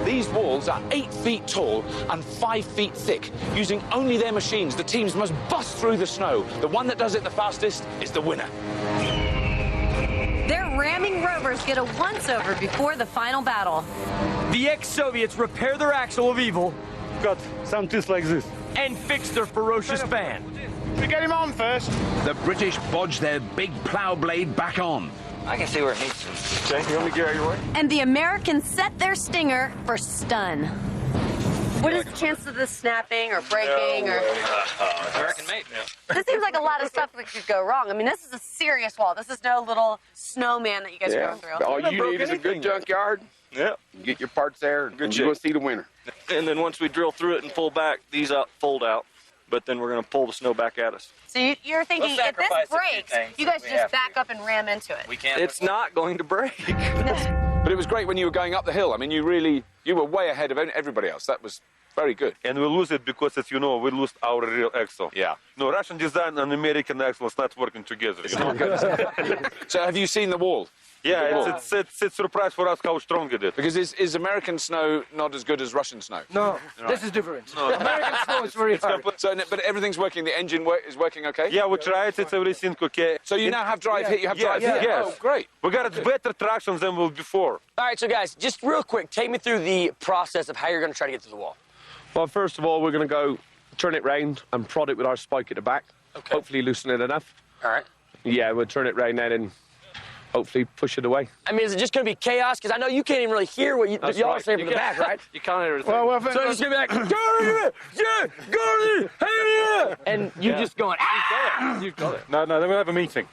These walls are 8 feet tall and 5 feet thick. Using only their machines, the teams must bust through the snow. The one that does it the fastest is the winner. Their ramming rovers get a once-over before the final battle. The ex-Soviets repair their axle of evil. Got some tools like this. And fix their ferocious fan. We get him on first. The British bodge their big plough blade back on. I can see where it needs to. Okay, you want me to get out of your way? And the Americans set their stinger for stun. What is the chance of this snapping or breaking or? American made. This seems like a lot of stuff that could go wrong. I mean, this is a serious wall. This is no little snowman that you guys are going through. All you need is a good junkyard. Yeah. You get your parts there, Good and shape. you go see the winner. And then once we drill through it and pull back, these fold out. But then we're going to pull the snow back at us. So you're thinking We'll if this sacrifice a few breaks, things you guys if we just have to. back up and ram into it. We can't. It's not going to break. But it was great when you were going up the hill. I mean, you were way ahead of everybody else. That was very good. And we lose it because, as you know, we lose our real axle. Yeah. No, Russian design and American axle is not working together. It's not good. So have you seen the wall? Yeah, it's a surprise for us how strong it is. Because is American snow not as good as Russian snow? No, Right. this is different. No. American snow is very hard. So, but everything's working. The engine is working okay. Yeah, we tried. It's everything okay. So you now have drive here. You have drive here. Yes. Oh, great. We got better traction than we before. All right, so guys, just real quick, take me through the process of how you're going to try to get through the wall. Well, first of all, we're going to go turn it round and prod it with our spike at the back. Okay. Hopefully loosen it enough. All right. Yeah, we'll turn it round then and hopefully push it away. I mean, is it just going to be chaos? Because I know you can't even really hear what That's y'all are right. saying You from the can't- back, right? You can't hear anything. Well, So it's going to be like, and you just going, ah! You've got it. No, then we'll have a meeting.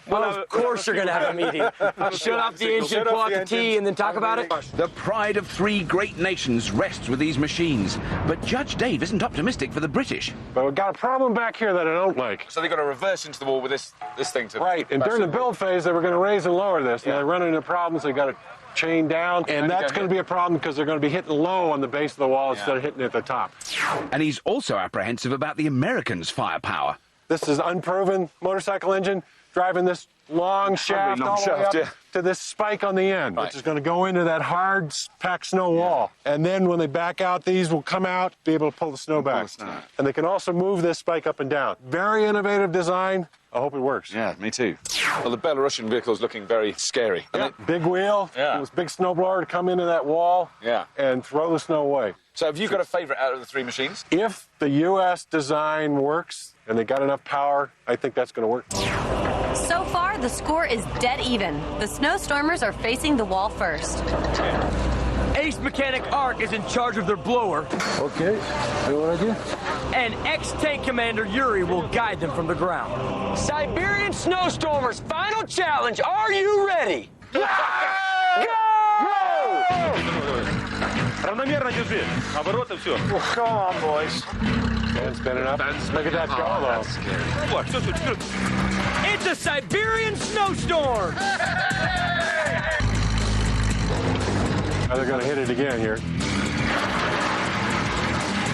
Well, of course you're going to have a meeting. Shut off the engine, pull out the T, and then talk about it. The pride of 3 great nations rests with these machines. But Judge Dave isn't optimistic for the British. But we've got a problem back here that I don't like. So they've got to reverse into the wall with this thing to. Right, and during the build phase, they were going to raise and lower this, and they run into problems. They got to chain down, and that's going to be a problem because they're going to be hitting low on the base of the wall instead of hitting at the top. And he's also apprehensive about the Americans' firepower. This is unproven motorcycle engine. driving this long shaft all the way up to this spike on the end, which is going to go into that hard packed snow wall. And then when they back out, these will come out, be able to pull the snow back. And they can also move this spike up and down. Very innovative design. I hope it works. Yeah, me too. Well, the Belarusian vehicle is looking very scary. Yeah, big wheel. Yeah. This big snowblower to come into that wall. Yeah. And throw the snow away. So have you got a favourite out of the three machines? If the U.S. design works and they got enough power, I think that's going to work. So far, the score is dead even. The Snowstormers are facing the wall first. Ace Mechanic Ark is in charge of their blower. Okay, do what I do. And ex-tank commander Yuri will guide them from the ground. Siberian Snowstormers, final challenge. Are you ready? Go! Равномерно держи. Обороты все. Come on, boys. And spin it up. Look at that go, though. That's scary. It's a Siberian snowstorm. Oh, they're going to hit it again here. I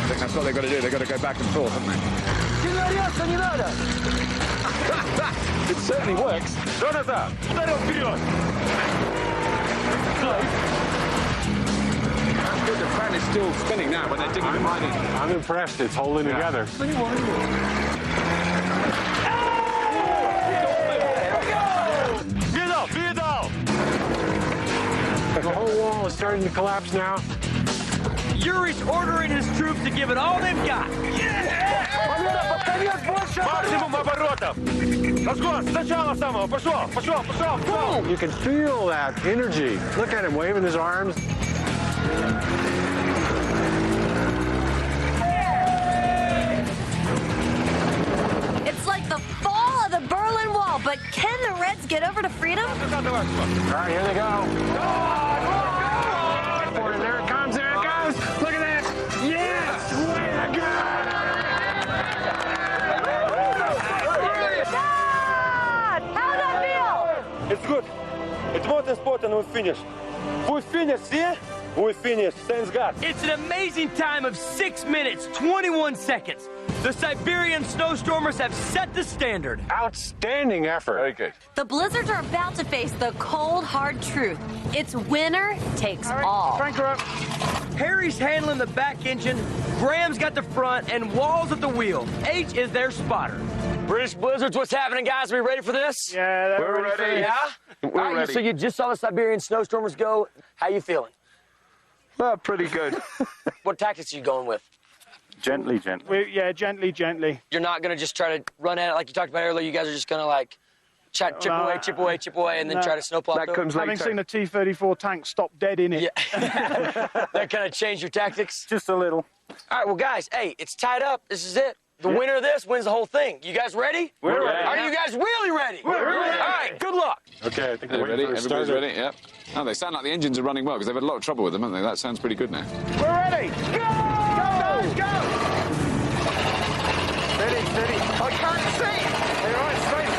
think that's what they've got to do. They've got to go back and forth, haven't they? It certainly works. Что назад? Ударил вперед. Good, the fan is still spinning now when they're digging the mine in. I'm impressed. It's holding together. The whole wall is starting to collapse now. Yuri's ordering his troops to give it all they've got. Максимум оборотов. Разгон, сначала самого. Пошел. You can feel that energy. Look at him waving his arms. It's like the fall of the Berlin Wall, but can the Reds get over to freedom? All right, here they go. There it comes, there it goes. Look at that. Yes! Way to go! How'd that feel? It's good. It's motorsport and we finish. We finish, see? We finish, thanks God. It's an amazing time of 6 minutes, 21 seconds. The Siberian Snowstormers have set the standard. Outstanding effort. Very good. The Blizzards are about to face the cold, hard truth. It's winner takes all. Crank her up. Harry's handling the back engine, Graham's got the front, and Wall's at the wheel. H is their spotter. British Blizzards, what's happening, guys? Are we ready for this? Yeah, we're ready. Yeah? We're ready. So you just saw the Siberian Snowstormers go. How you feeling? Well, pretty good. What tactics are you going with? Gently. Gently. You're not going to just try to run at it like you talked about earlier. You guys are just going to, like, chip away, and then try to snowplow that comes later. Having seen a T-34 tank stop dead in it. Yeah. That kind of changed your tactics? Just a little. All right, well, guys, hey, it's tied up. This is it. The winner of this wins the whole thing. You guys ready? We're ready. Are you guys really ready? We're ready. All right, good luck. Okay, I think They're we're ready. ready. Everybody's ready. Yep. Oh, they sound like the engines are running well because they've had a lot of trouble with them, haven't they? That sounds pretty good now. We're ready. Go! Go! Steady. I can't see. All right, straight.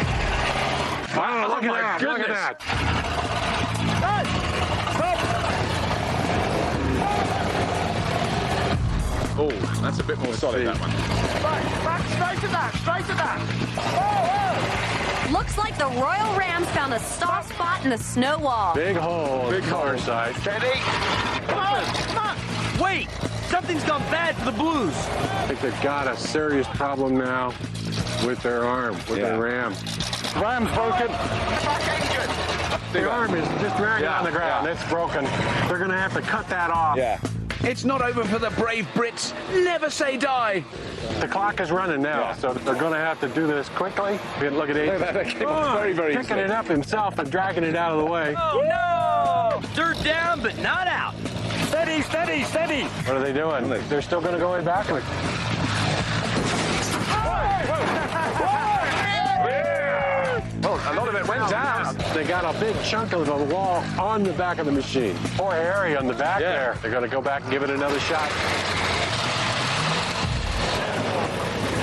Wow, look at that. Look at that. Oh, that's a bit more solid, that one. Back, straight at that. Oh! Looks like the Royal Rams found a soft spot in the snow wall. Big hole. Big car side. Steady. Come on. Wait, something's gone bad for the Blues. I think they've got a serious problem now with their arm, with their ram. Ram's broken. The arm is just dragging on the ground. It's broken. They're going to have to cut that off. Yeah. It's not over for the brave Brits. Never say die. The clock is running now, so they're going to have to do this quickly. Look at it. Very picking it up himself and dragging it out of the way. Oh, no! They're down, but not out. Steady. What are they doing? They're still going to go way backwards. Well, a lot of it went down. They got a big chunk of the wall on the back of the machine. Poor Harry on the back there. They're going to go back and give it another shot.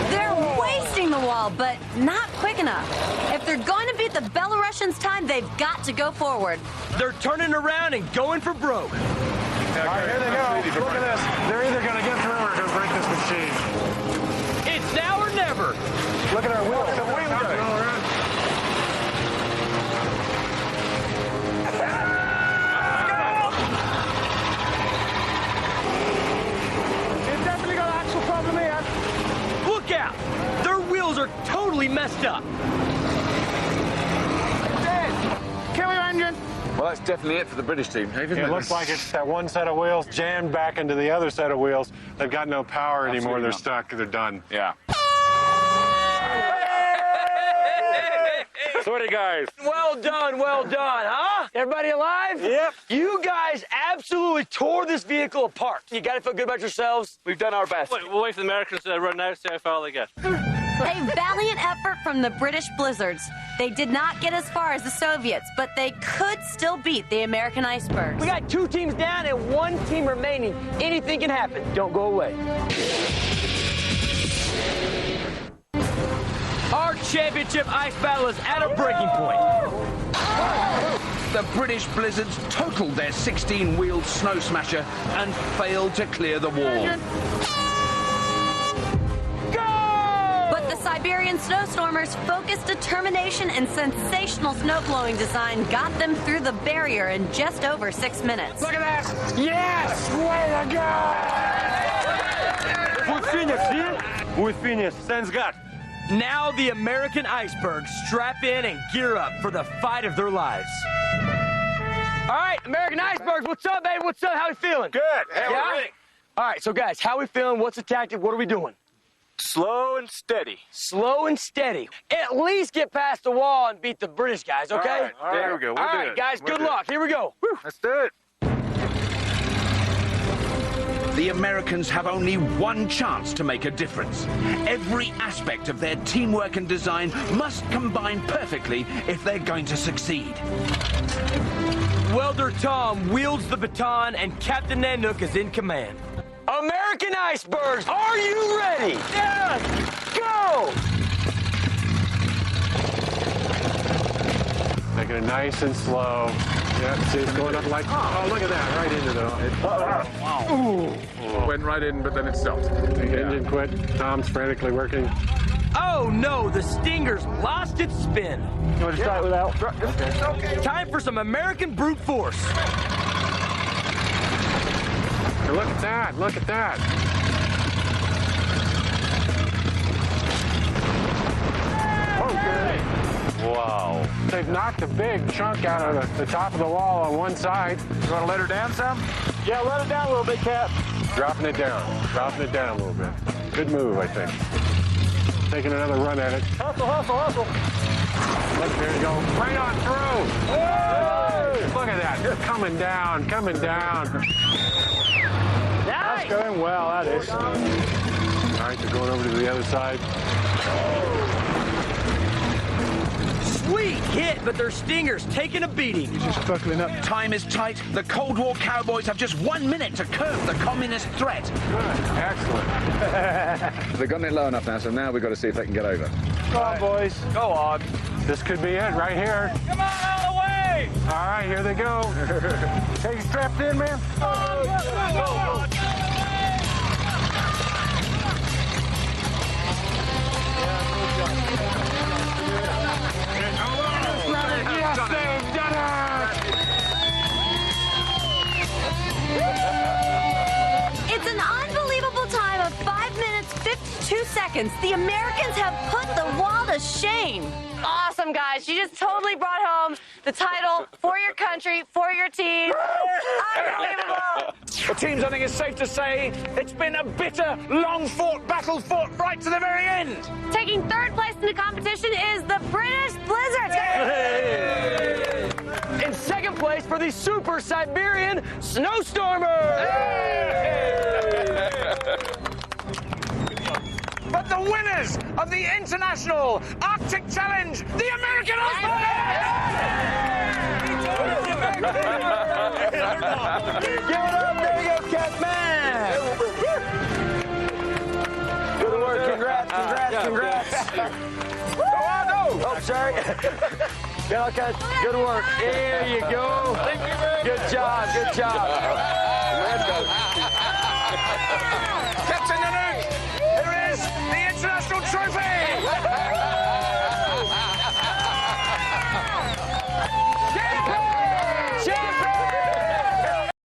They're wasting the wall, but not quick enough. If they're going to beat the Belarusians' time, they've got to go forward. They're turning around and going for broke. All right, here they go. Look at this. They're either going to get through or going to break this machine. It's now or never. Look at our wheels. totally messed up. Kill your engine. Well, that's definitely it for the British team, Dave, isn't It looks like it's that one set of wheels jammed back into the other set of wheels. They've got no power anymore. Absolutely They're not. stuck. They're done. Yeah. Sorry, guys. Well done, huh? Everybody alive? Yep. You guys absolutely tore this vehicle apart. You gotta feel good about yourselves. We've done our best. We'll wait for the Americans to run out, see how far they get. A valiant effort from the British Blizzards. They did not get as far as the Soviets, but they could still beat the American icebergs. We got 2 teams down and 1 team remaining. Anything can happen. Don't go away. Our championship ice battle is at a breaking point. The British Blizzards totaled their 16-wheeled snow smasher and failed to clear the wall. But the Siberian snowstormers' focused determination and sensational snowblowing design got them through the barrier in just over 6 minutes. Look at that! Yes! Way to go! We finished, see? We finished, thanks God. Now the American icebergs strap in and gear up for the fight of their lives. All right, American icebergs, what's up, baby? What's up? How we feeling? Good. Yeah? We're ready. All right, so guys, how we feeling? What's the tactic? What are we doing? Slow and steady. Slow and steady. At least get past the wall and beat the British guys, okay? All right. There we go. All right, guys, good luck. Here we go. Woo. Let's do it. The Americans have only one chance to make a difference. Every aspect of their teamwork and design must combine perfectly if they're going to succeed. Welder Tom wields the baton and Captain Nanook is in command. American icebergs, are you ready? Yes! Go! Taking it nice and slow. Yeah, see, it's going up like, oh, look at that, right into the... Wow. Ooh. Went right in, but then it stopped. The engine quit. Tom's frantically working. Oh no, the Stinger's lost its spin. You want to start without? Okay. Time for some American brute force. Hey, look at that, look at that. Okay. Wow. They've knocked a big chunk out of the top of the wall on one side. You want to let her down some? Yeah, let it down a little bit, Cap. Dropping it down a little bit. Good move, I think. Taking another run at it. Hustle, hustle, hustle. Look, there you go. Right on through. Hey! Look at that. Just coming down, coming down. Nice. That's going well, that is. All right, they're going over to the other side. Sweet hit, but their Stinger's taking a beating. He's just buckling up. Time is tight. The Cold War cowboys have just 1 minute to curb the communist threat. Good. Excellent. They've gotten it low enough now, so now we've got to see if they can get over. Go on, boys. Go on. This could be it right here. Come on, out of the way! All right, here they go. Hey, you strapped in, man? Go. Yes, they've done it! It's an unbelievable time of 5 minutes, 52 seconds. The Americans have put the wall to shame. Awesome, guys. You just totally brought home the title for your country, for your team. Unbelievable. Well, teams, I think it's safe to say it's been a bitter, long-fought battle, fought right to the very end. Taking 3rd place in the competition is the British Blizzards. In 2nd place for the Super Siberian Snowstormers. But the winners of the International Arctic Challenge, the American Icebergs! Give it up, there you go, Catman! Good work, congrats. Oh, sorry. Good work. Here you go. Good job.